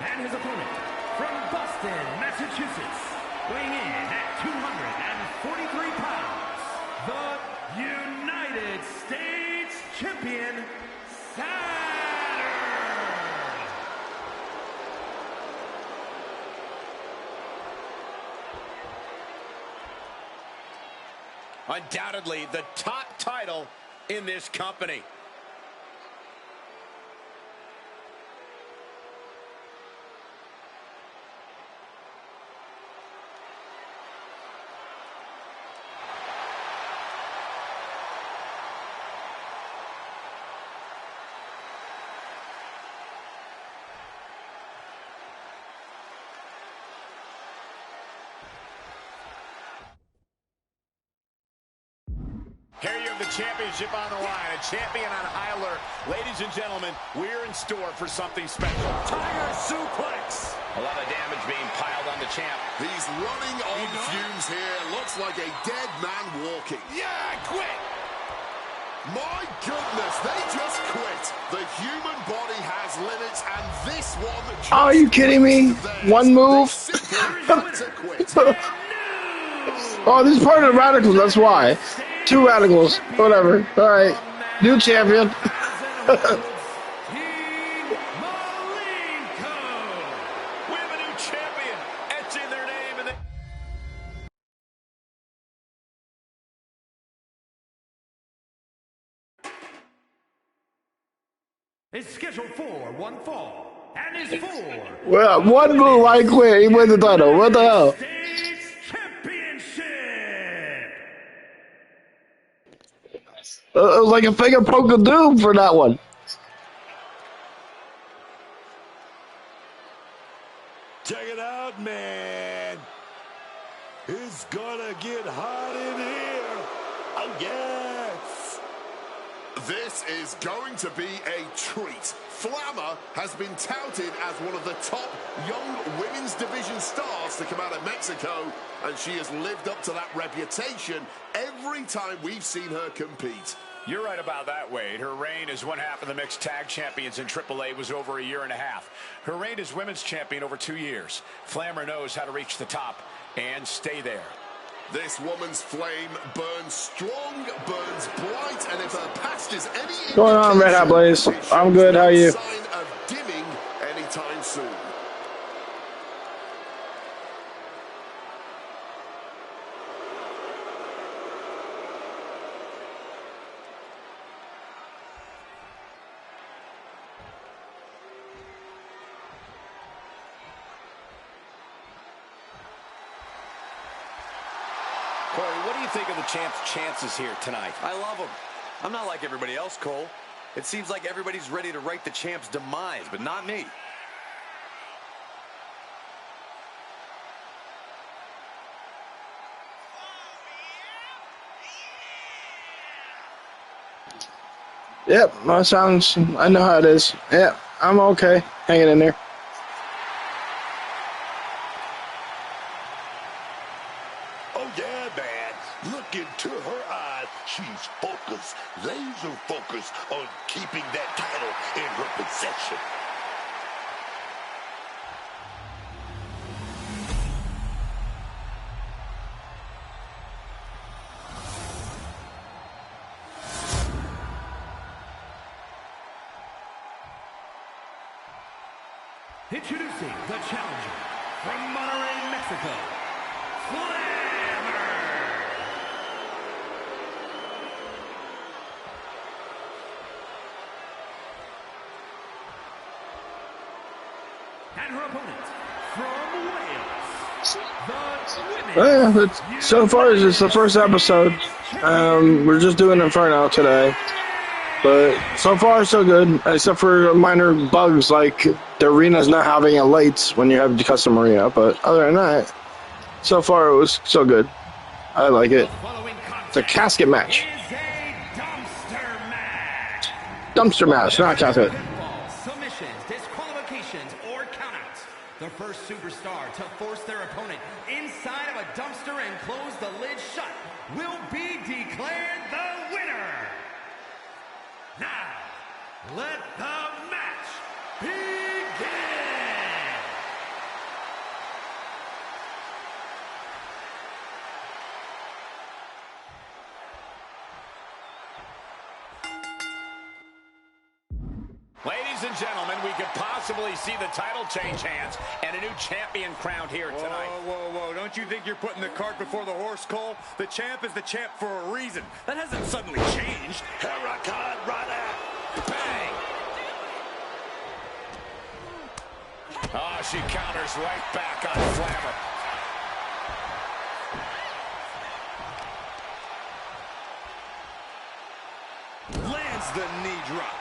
And his opponent from Boston, Massachusetts, weighing in at 243 pounds, the United States Champion, Undoubtedly the top title in this company. Here you have the championship on the line, a champion on high alert. Ladies and gentlemen, we're in store for something special. Tiger suplex. A lot of damage being piled on the champ. He's running on fumes here. Looks like a dead man walking. Yeah, I quit. My goodness, they just quit. The human body has limits, and this one... Are you kidding me? One move? Oh, this is part of the Radicals, that's why. Two Radicals, whatever. All right, new champion. is scheduled for one fall and is for Well, one move, I quit. He wins the title. What the hell? States Championship. It was like a finger poke of doom for that one. Check it out, man. It's gonna get hot in here. Oh, yes. This is going to be a treat. Flammer has been touted as one of the top young women's division stars to come out of Mexico, and she has lived up to that reputation every time we've seen her compete. You're right about that, Wade. Her reign as one half of the mixed tag champions in AAA was over a year and a half. Her reign as women's champion over 2 years. Flammer knows how to reach the top and stay there. This woman's flame burns strong, burns bright, and if her past is any What's going on, Red Hot Blaze? I'm good. How are you? Sign of dimming anytime soon. Corey, what do you think of the champ's chances here tonight? I love them. I'm not like everybody else, Cole. It seems like everybody's ready to write the champ's demise, but not me. Yep, my sounds. I know how it is. Yep, I'm okay. Hanging in there. Oh, yeah, man. Look into her eyes. She's focused, laser focused on keeping that title in her possession. Introducing the challenger from Monterrey, Mexico, Flammer. And her opponent from Wales, the women's. So far, it's the first episode. We're just doing Inferno today. But so far, so good, except for minor bugs like the arena's not having a lights when you have the custom arena. But other than that, so far it was so good. I like it. It's a casket match. Dumpster match, not casket. Submissions, disqualifications, or countouts. The first superstar to force their opponent inside of a dumpster and close the lid shut will be declared the winner. Now, let the match begin! Ladies and gentlemen, we could possibly see the title change hands and a new champion crowned here tonight. Whoa, whoa, whoa. Don't you think you're putting the cart before the horse, Cole? The champ is the champ for a reason. That hasn't suddenly changed. Hurricane Runner. Bang! Oh, she counters right back on Flammer. Lands the knee drop.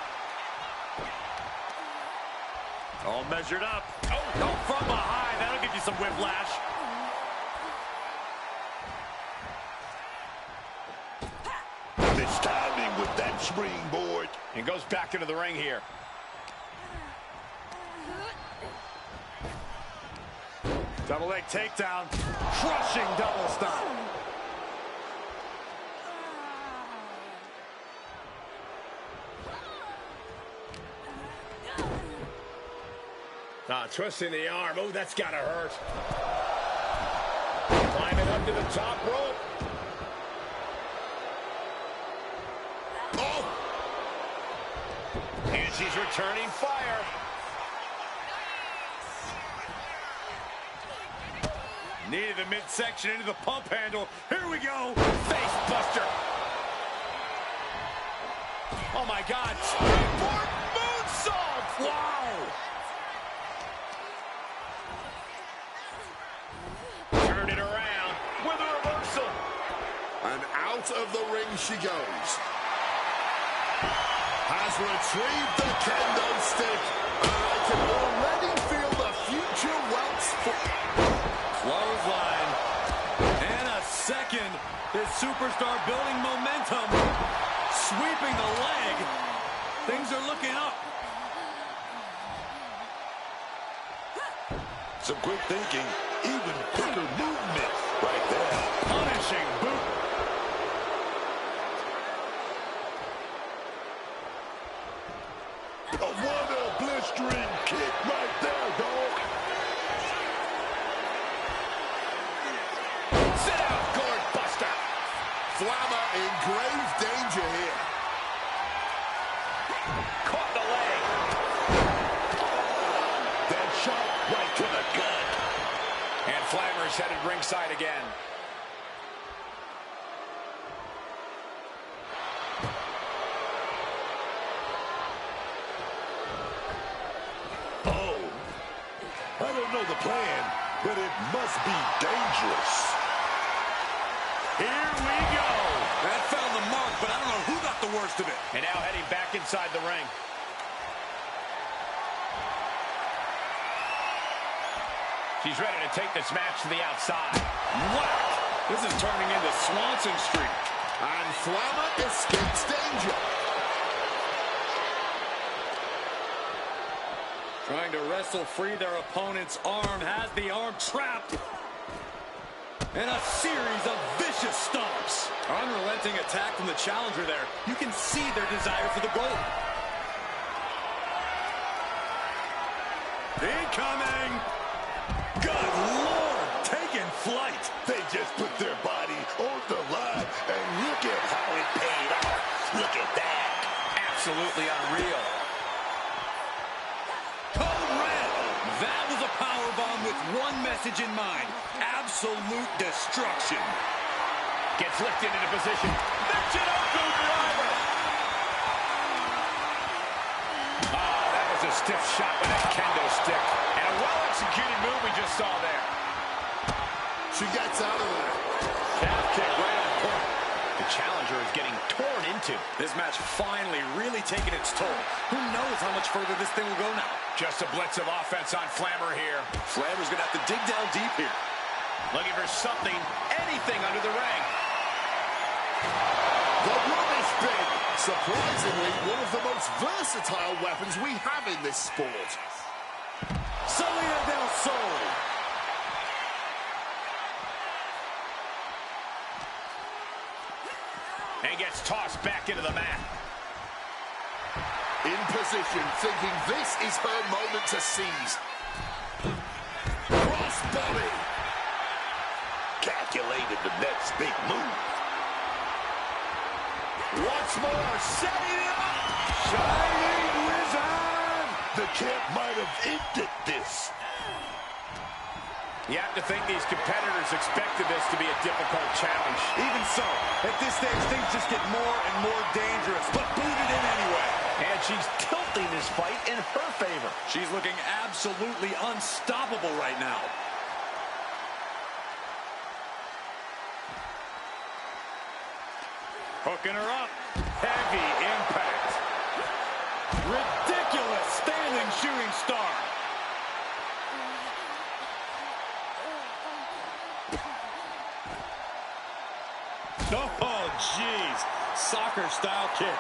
All measured up. Oh, from behind. That'll give you some whiplash. This timing with that springboard. And goes back into the ring here. Double leg takedown. Crushing double stomp. Twisting the arm. Oh, that's gotta hurt. Climbing up to the top rope. Oh! And she's returning fire. Knee to the midsection into the pump handle. Here we go. Face buster. Oh my God. Springboard moonsault. out of the ring she goes. Has retrieved the kendo stick. And I can already feel the future welts for... Clothesline. And a second. This superstar building momentum. Sweeping the leg. Things are looking up. Some quick thinking, even quicker movement right there. Punishing boot. What a blistering kick right there, dog. Sit out, guard buster. Flammer in grave danger here. Caught the leg. That shot right to the gut. And Flammer's headed ringside again. Oh, I don't know the plan, but it must be dangerous. Here we go. That found the mark, but I don't know who got the worst of it. And now heading back inside the ring. She's ready to take this match to the outside. Whack! This is turning into Swanson Street. And Flammer escapes danger. Trying to wrestle free their opponent's arm, has the arm trapped. And a series of vicious stomps. Unrelenting attack from the challenger there. You can see their desire for the gold. Incoming! Good Lord, taking flight. They just put their body on the line, and look at how it paid off. Look at that. Absolutely unreal. Code Red. That was a powerbomb with one message in mind. Absolute destruction. Gets lifted into position. Michinoku driver. Oh, that was a stiff shot with that kendo stick. And a well-executed move we just saw there. She gets out of there. Calf kick right on point. The challenger is getting torn into. This match finally really taking its toll. Who knows how much further this thing will go now? Just a blitz of offense on Flammer here. Flammer's going to have to dig down deep here. Looking for something, anything under the ring. The run is big. Surprisingly, one of the most versatile weapons we have in this sport. Salida del Sol. And gets tossed back into the mat. In position, thinking this is her moment to seize. Cross body. Calculated the next big move. Once more, setting it up. Shining Wizard! The champ might have ended this. You have to think these competitors expected this to be a difficult challenge. Even so, at this stage, things just get more and more dangerous, but booted in anyway. And she's tilting this fight in her favor. She's looking absolutely unstoppable right now. Hooking her up. Heavy impact. Ridiculous standing shooting star. Oh, jeez. Soccer-style kick.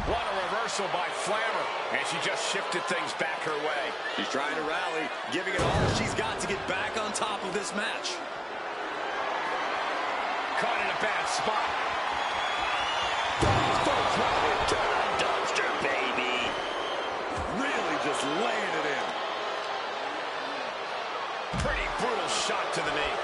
What a reversal by Flammer. And she just shifted things back her way. She's trying to rally, giving it all she's got to get back on top of this match. Caught in a bad spot. Dumpster, baby. Really just laying it in. Pretty brutal shot to the knee.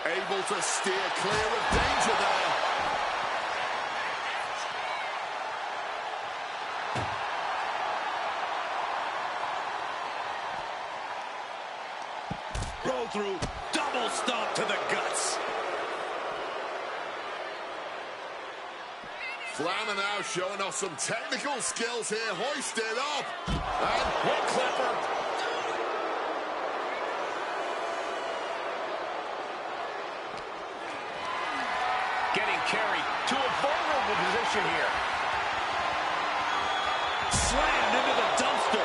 Able to steer clear of danger there. Roll through, double stomp to the guts. Flammer now showing off some technical skills here, hoisted up. And Hook clipper. Getting carried to a vulnerable position here. Slammed into the dumpster.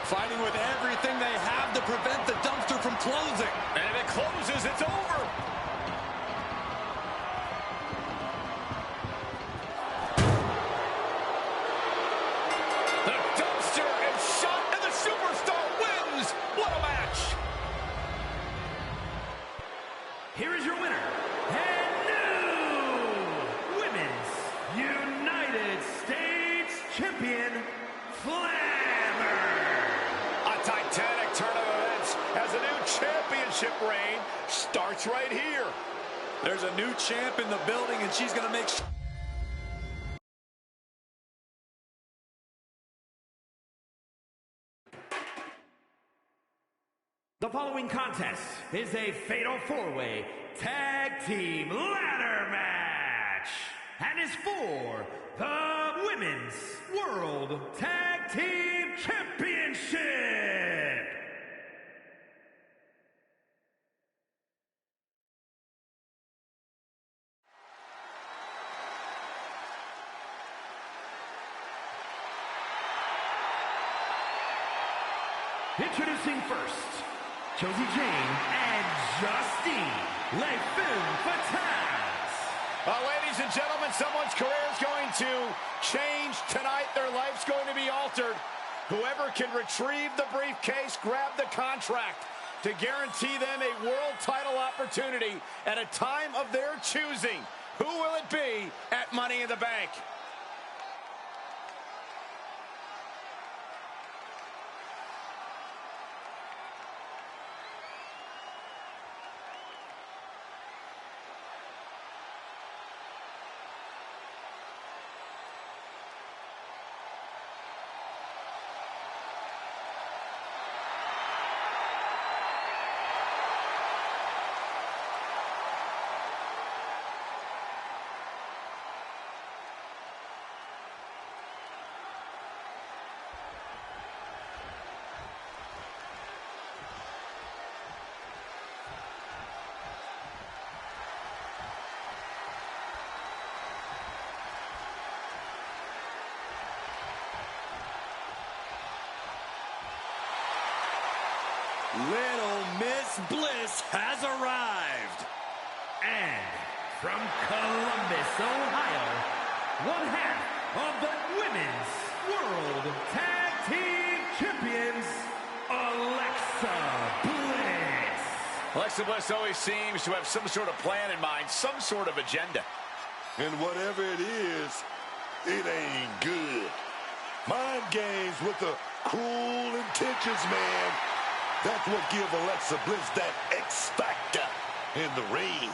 Fighting with everything they have to prevent the dumpster from closing. And if it closes, it's over. The dumpster is shut, and the superstar wins. What a match. Here is your winner, and new Women's United States Champion, Flammer. A titanic turn of events as a new championship reign starts right here. There's a new champ in the building, and she's going to make sure. The following contest is a fatal four-way tag team ladder match and is for the Women's World Tag Team Championship. Introducing first, Josie Jane and Justine Les Femmes Fatales. Ladies and gentlemen, someone's career is going to change tonight. Their life's going to be altered. Whoever can retrieve the briefcase, grab the contract to guarantee them a world title opportunity at a time of their choosing. Who will it be at Money in the Bank? Little Miss Bliss has arrived. And from Columbus, Ohio, one half of the Women's World Tag Team Champions, Alexa Bliss. Alexa Bliss always seems to have some sort of plan in mind, some sort of agenda. And whatever it is, it ain't good. Mind games with the cruel intentions, man. That's what give Alexa Bliss that X factor in the ring.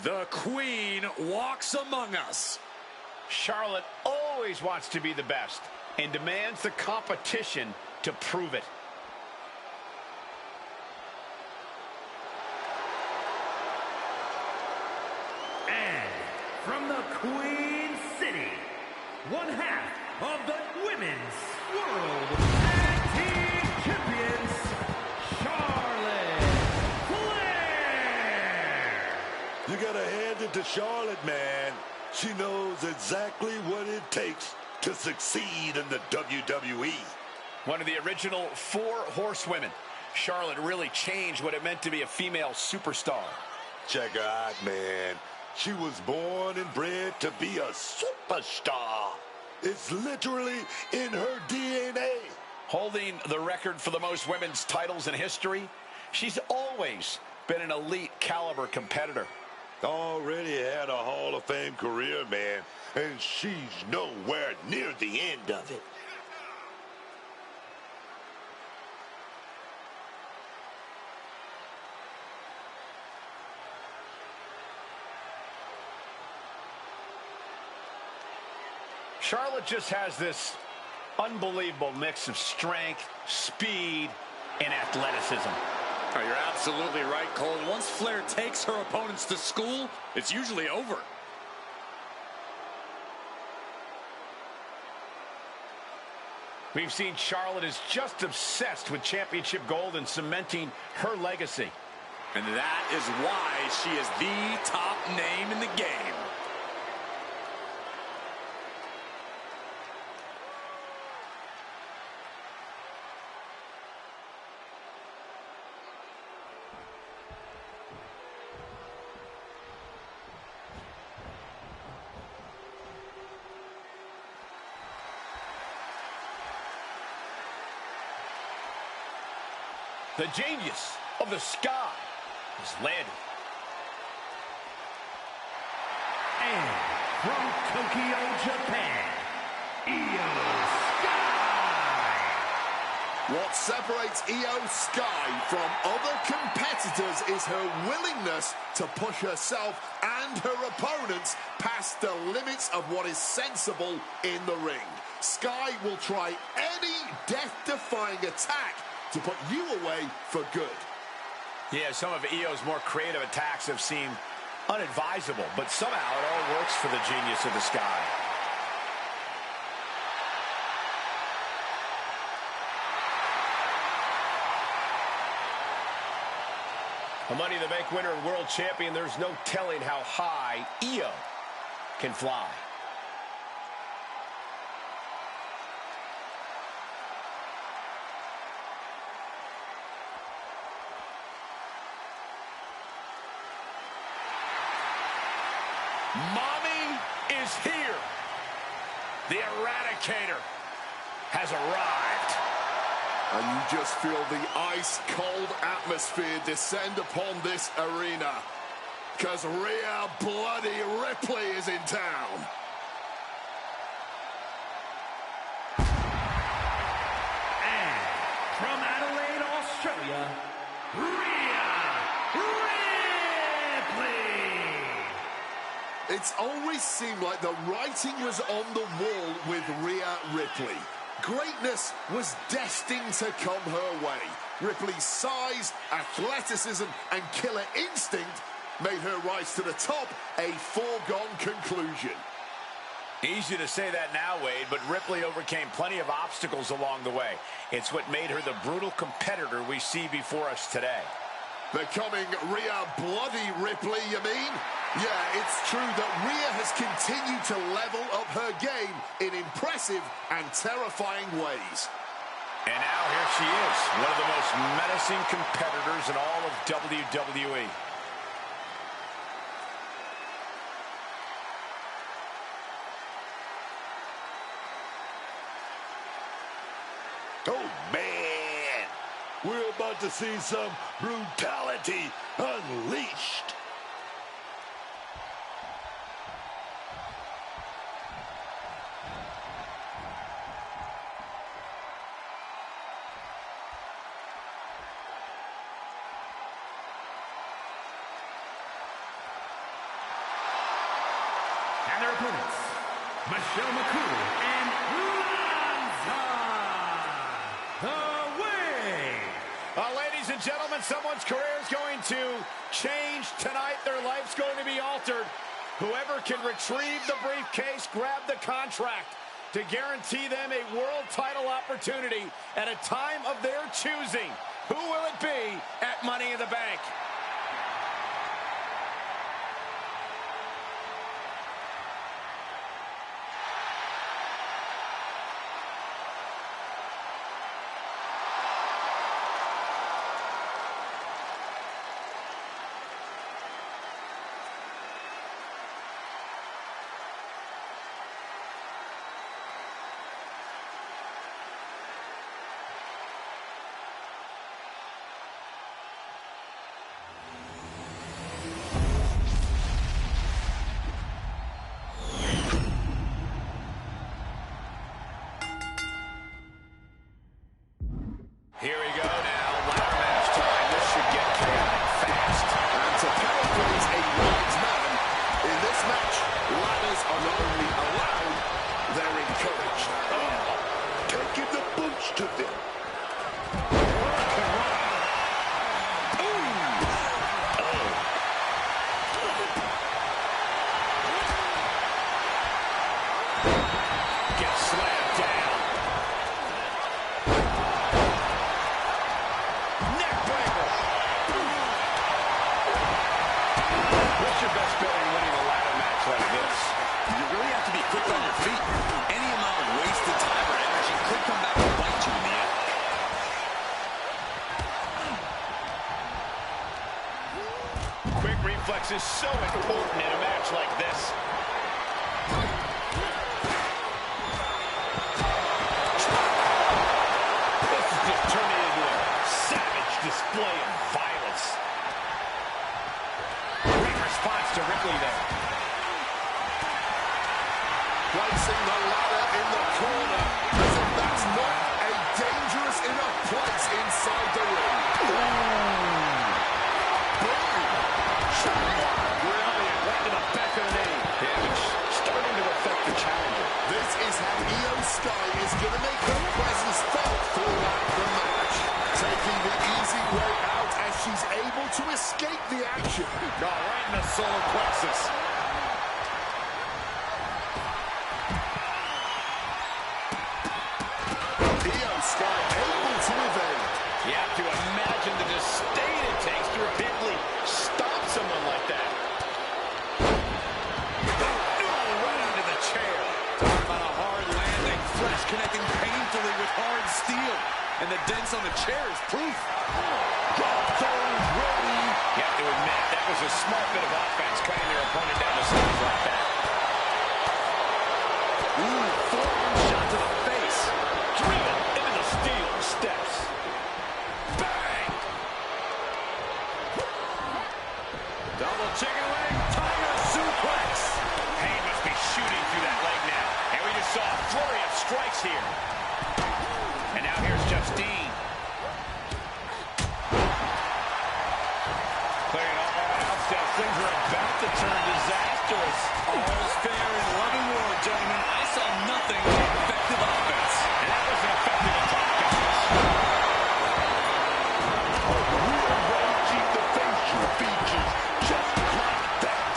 The Queen walks among us. Charlotte always wants to be the best and demands the competition to prove it. And from the Queen City, one half of the Women's World Tag Team Champions, Charlotte Flair. You gotta hand it to Charlotte, man. She knows exactly what it takes to succeed in the WWE. One of the original 4 horsewomen, Charlotte really changed what it meant to be a female superstar. Check her out, man. She was born and bred to be a superstar. It's literally in her DNA. Holding the record for the most women's titles in history, she's always been an elite caliber competitor. Already had a Hall of Fame career, man, and she's nowhere near the end of it. Charlotte just has this unbelievable mix of strength, speed, and athleticism. Oh, you're absolutely right, Cole. Once Flair takes her opponents to school, it's usually over. We've seen Charlotte is just obsessed with championship gold and cementing her legacy. And that is why she is the top name in the game. The genius of the sky is landed. And from Tokyo, Japan, Io Sky. What separates Io Sky from other competitors is her willingness to push herself and her opponents past the limits of what is sensible in the ring. Sky will try any death-defying attack to put you away for good. Yeah, some of Io's more creative attacks have seemed unadvisable, but somehow it all works for the genius of the sky. A Money in the Bank winner and world champion, there's no telling how high Io can fly. Mommy is here. The Eradicator has arrived. And you just feel the ice-cold atmosphere descend upon this arena. Because Rhea Bloody Ripley is in town. And from Adelaide, Australia, Rhea Ripley. It's always seemed like the writing was on the wall with Rhea Ripley. Greatness was destined to come her way. Ripley's size, athleticism, and killer instinct made her rise to the top a foregone conclusion. Easy to say that now, Wade, but Ripley overcame plenty of obstacles along the way. It's what made her the brutal competitor we see before us today. Becoming Rhea Bloody Ripley, you mean? Yeah, it's true that Rhea has continued to level up her game in impressive and terrifying ways. And now here she is, one of the most menacing competitors in all of WWE. Oh, man. We're about to see some brutality unleashed. And their opponents, Michelle McCool and Lanza Away. Ladies and gentlemen, someone's career is going to change tonight. Their life's going to be altered. Whoever can retrieve the briefcase, grab the contract to guarantee them a world title opportunity at a time of their choosing. Who will it be at Money in the Bank? Here we go now. Ladder match time. This should get chaotic fast. And to paraphrase a wise man, in this match, ladders are not only allowed, they're gets slammed down. Neckbreaker. What's your best bet in winning a ladder match like this? You really have to be quick on your feet. Any amount of wasted time or energy could come back to bite you in the end. Quick reflex is so important in a match like this. This is just turning into a savage display of violence. Great response to Ripley there. Placing the ladder in the corner, as if that's not a dangerous enough place inside the ring. Brilliant, right to the back of the knee. Damage starting to affect the challenger. This is how Io Sky is going to make her presence felt throughout the match. Taking the easy way out as she's able to escape the action. Oh, right in the solar plexus. Io Sky able to evade. You have to imagine the disdain it takes to repeatedly stop someone like that. Right onto the chair. Talk about a hard landing. Flesh connecting painfully with hard steel. And the dents on the chair is proof. You have to admit, that was a smart bit of offense, cutting their opponent down to size like that. Ooh, forearm shot to the face. Driven into the steel steps. Bang! Double chicken leg, tiger suplex. Pain must be shooting through that leg now. And we just saw a flurry of strikes here. And now here's Justine. Clearing all out, steps. Things are about to turn disastrous. All's fair in love and war, gentlemen. I saw nothing but effective offense. And that was an effective attack, guys. Rearranging the facial features just like that.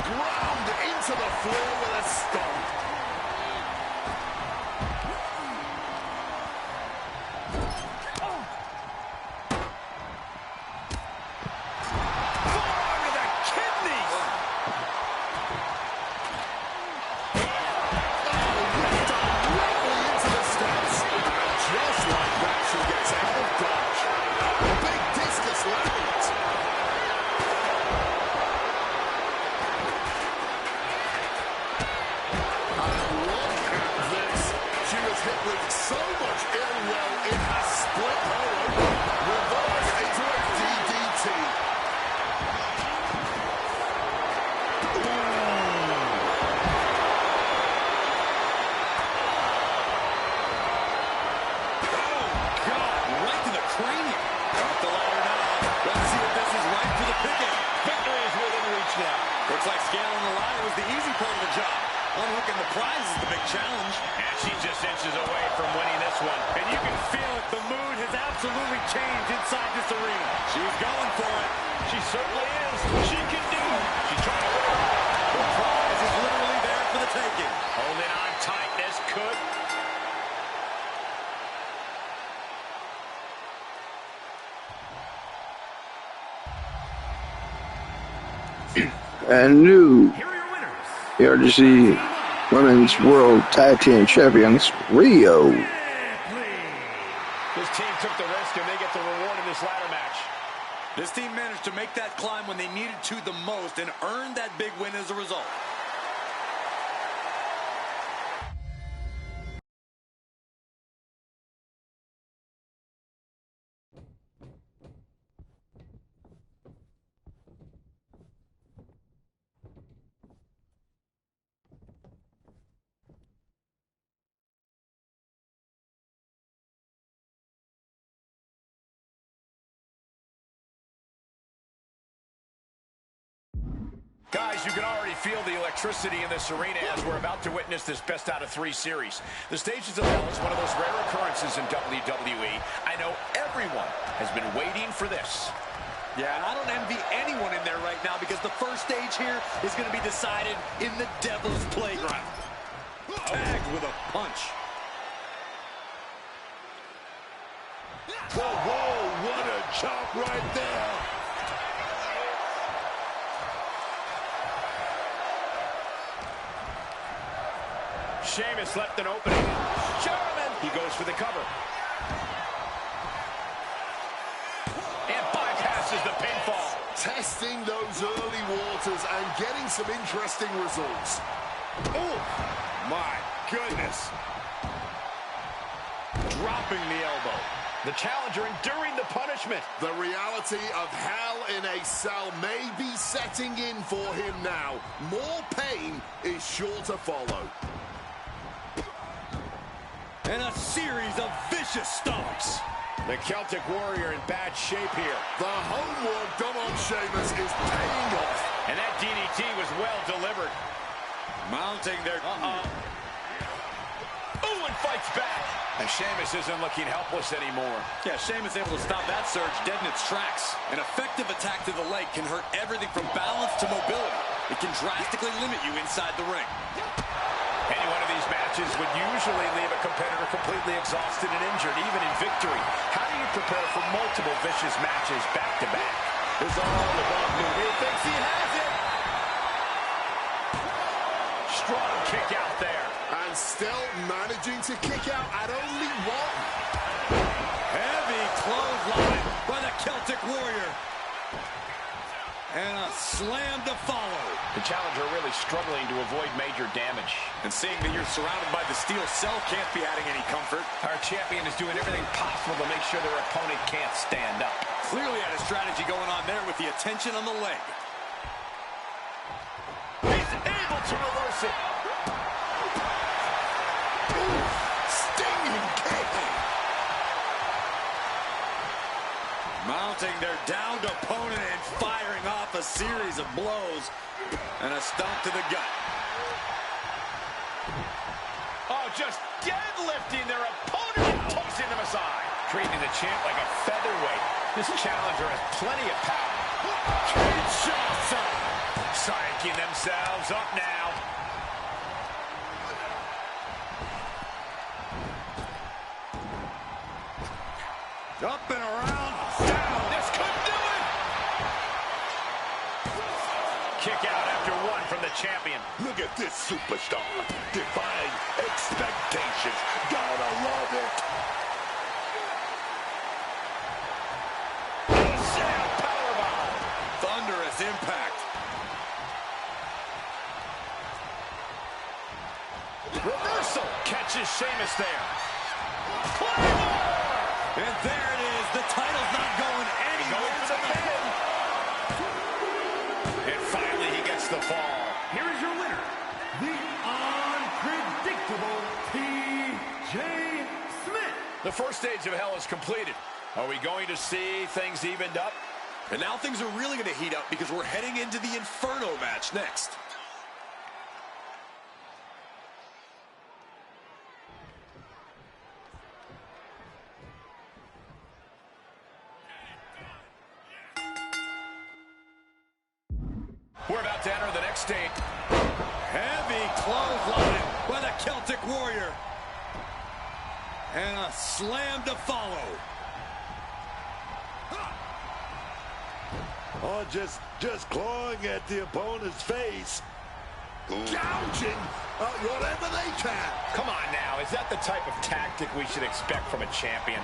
Ground into the floor with a stomp. Forearm to the kidneys. Directly into the steps. And just like that, she gets out of dodge. Big discus lariat. And look at this. She was hit with so much ill will, it has split her open. Reversed into a DDT. Right to the cranium. Off the ladder now. Let's see if this is right for the picking. Victory is within reach now. Looks like scaling the ladder was the easy part of the job. Unhooking the prize is the big challenge. And she's just inches away from winning this one. And you can feel it. The mood has absolutely changed inside this arena. She's going for it. She certainly is. She can do it. She's trying to win it all. The prize is literally there for the taking. Holding on tight. This could. And new Here are your winners. BREW Women's World Tag Team Champions, BREW. This team took the risk and they get the reward in this ladder match. This team managed to make that climb when they needed to the most and earned that big win as a result. Guys, you can already feel the electricity in this arena as we're about to witness this best out of 3 series. The Stages of Hell is one of those rare occurrences in WWE. I know everyone has been waiting for this. Yeah, and I don't envy anyone in there right now because the first stage here is going to be decided in the Devil's Playground. Tagged with a punch. Whoa, whoa, what a chop right there. Sheamus left an opening. Sherman! He goes for the cover. And bypasses the pinfall. Testing those early waters and getting some interesting results. Oh, my goodness. Dropping the elbow. The challenger enduring the punishment. The reality of hell in a cell may be setting in for him now. More pain is sure to follow. And a series of vicious stomps. The Celtic Warrior in bad shape here. The homework done on Sheamus is paying off. And that DDT was well delivered. Mounting their... Ooh, and fights back. And Sheamus isn't looking helpless anymore. Yeah, Sheamus able to stop that surge dead in its tracks. An effective attack to the leg can hurt everything from balance to mobility. It can drastically limit you inside the ring. Any one of these matches would usually leave a competitor completely exhausted and injured, even in victory. How do you prepare for multiple vicious matches back-to-back? His arm above him. He thinks he has it. Strong kick out there. And still managing to kick out at only one. Heavy clothesline by the Celtic Warrior. And a slam to follow. The challenger really struggling to avoid major damage. And seeing that you're surrounded by the steel cell can't be adding any comfort. Our champion is doing everything possible to make sure their opponent can't stand up. Clearly had a strategy going on there with the attention on the leg. He's able to reverse it. Ooh, stinging kick. Mounting their downed opponent and firing off a series of blows. And a stomp to the gut. Oh, just deadlifting their opponent and tossing them aside. Treating the champ like a featherweight. This challenger has plenty of power. Kinshasa! Psyching themselves up now. Up and around. Down. This could do it. Kick out after one from the champion. Look at this superstar. Defying expectations. Gotta love it. Sail powerbomb. Thunderous impact. Reversal. Catches Sheamus there. And there it is. The title's not going anywhere. Going for the pin. And finally he gets the fall. Here is your winner, the unpredictable T.J. Smith. The first stage of hell is completed. Are we going to see things evened up? And now things are really going to heat up because we're heading into the Inferno match next. We're about to enter the next stage. Heavy clothesline by the Celtic Warrior. And a slam to follow. Oh, just clawing at the opponent's face. Gouging whatever they can. Come on now, is that the type of tactic we should expect from a champion?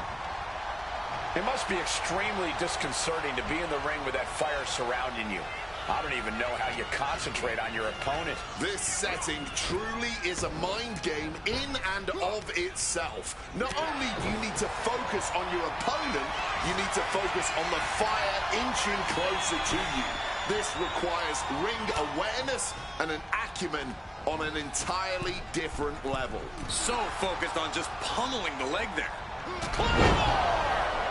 It must be extremely disconcerting to be in the ring with that fire surrounding you. I don't even know how you concentrate on your opponent. This setting truly is a mind game in and of itself. Not only do you need to focus on your opponent, you need to focus on the fire inching closer to you. This requires ring awareness and an acumen on an entirely different level. So focused on just pummeling the leg there.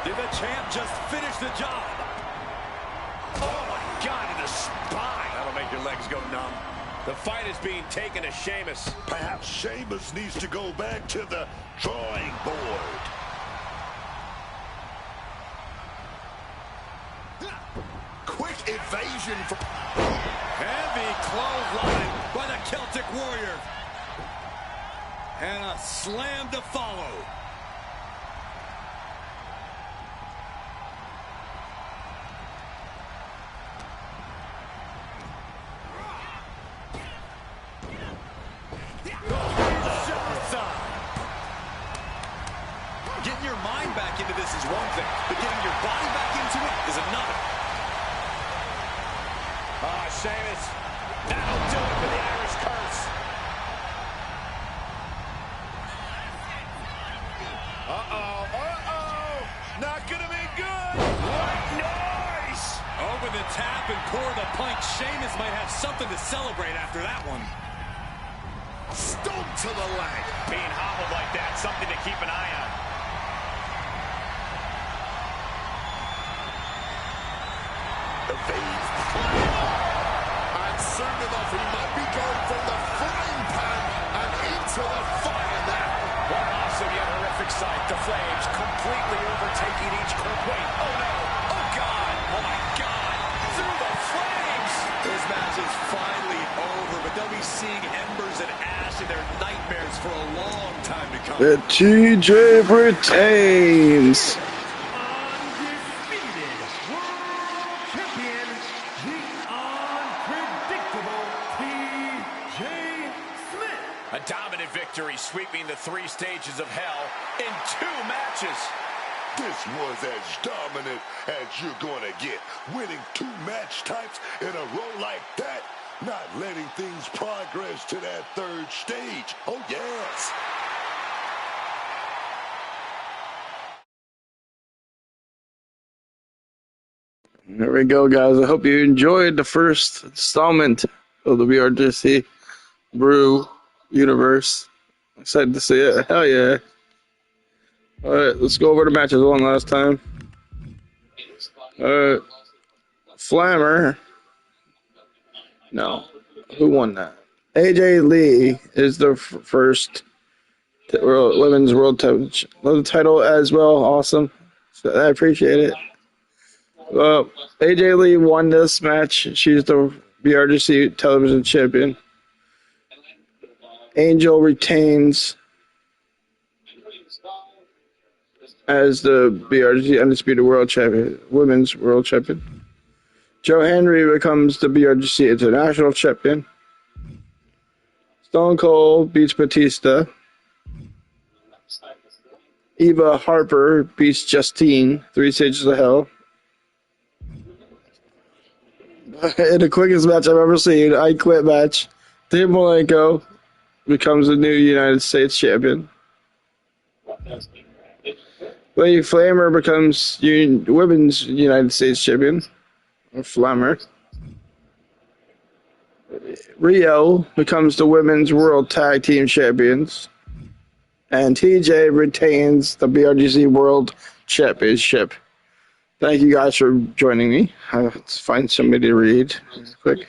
Did the champ just finish the job? Oh my God, in the spine. That'll make your legs go numb. The fight is being taken to Sheamus. Perhaps Sheamus needs to go back to the drawing board. evasion from... Heavy clothesline by the Celtic Warrior. And a slam to follow. Getting your mind back into this is one thing, but getting your body back into it is another. Sheamus, that'll do it for the Irish curse. Not gonna be good. What noise? Over the tap and pour the punch. Sheamus might have something to celebrate after that one. Stomp to the leg. Being hobbled like that, something to keep an eye on. Evades. And soon enough, he might be going from the frying pan and into the fire now. One awesome yet horrific sight. The Flames completely overtaking each curve. Wait, oh no, oh God, oh my God, through the flames. This match is finally over, but they'll be seeing embers and ash in their nightmares for a long time to come. The TJ retains. Undefeated world champion, the unpredictable TJ Smith. A dominant victory, sweeping the 3 stages of hell in 2 matches. This was as dominant as you're gonna get. Winning 2 match types in a row like that. Not letting things progress to that 3rd stage. Oh, yes. There we go, guys. I hope you enjoyed the first installment of the BRGC BREW universe. Excited to see it. Hell yeah. Alright, let's go over the matches one last time. Flammer. No. Who won that? AJ Lee is the first women's world title as well. Awesome. So I appreciate it. AJ Lee won this match. She's the BRGC television champion. Angel retains as the BRGC Undisputed World Champion, Women's World Champion. Joe Henry becomes the BRGC International Champion. Stone Cold beats Batista. Eva Harper beats Justine, 3 stages of hell. In the quickest match I've ever seen, I Quit match, Dean Malenko becomes the new United States champion. Lady Flammer becomes Women's United States champion. Or Flammer. Rio becomes the Women's World Tag Team Champions. And TJ retains the BRGC World Championship. Thank you guys for joining me. Let's find somebody to read quick.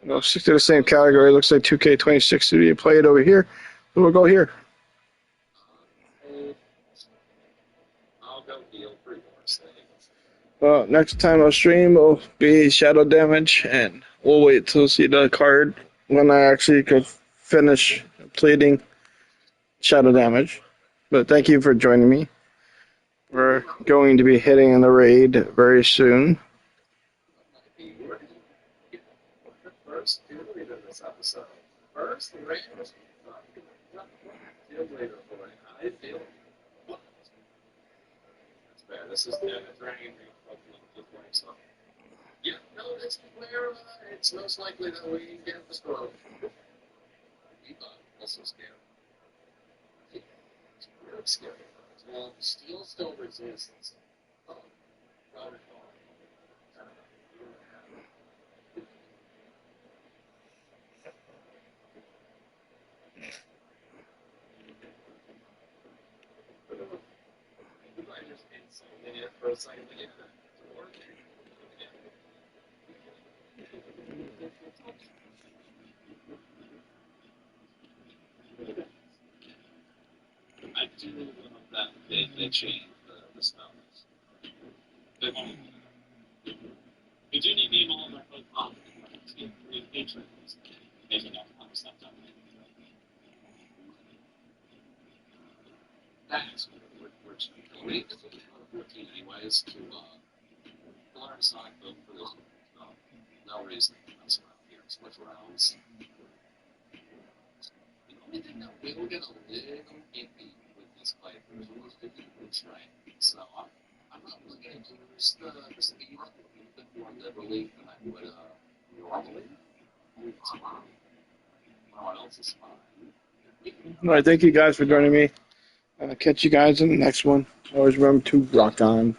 We'll stick to the same category. Looks like 2K26 to be played over here. So we'll go here. Well, next time I'll stream will be Shadow Damage, and we'll wait till see the card when I actually could finish completing Shadow Damage. But thank you for joining me. We're going to be hitting the raid very soon. This is the dragon. Yeah, no, it's clear. It's most likely that we get the score. Also scary. It's really scary. Well, steel still resists. For a second, I do love that they changed the spells. But we do need the all of our folk off to create patrons. Maybe not understand that. Thanks. We're waiting to 14 anyways to learn Sonic Boom for this. No reason to mess around here. Switch rounds. The only thing that will get a little iffy with this playthrough is almost 50 points right. So I'm not really going to use the speed up a little bit more liberally than I would normally. Everyone else is fine. All right, thank you guys for joining me. Catch you guys in the next one. Always remember to rock on.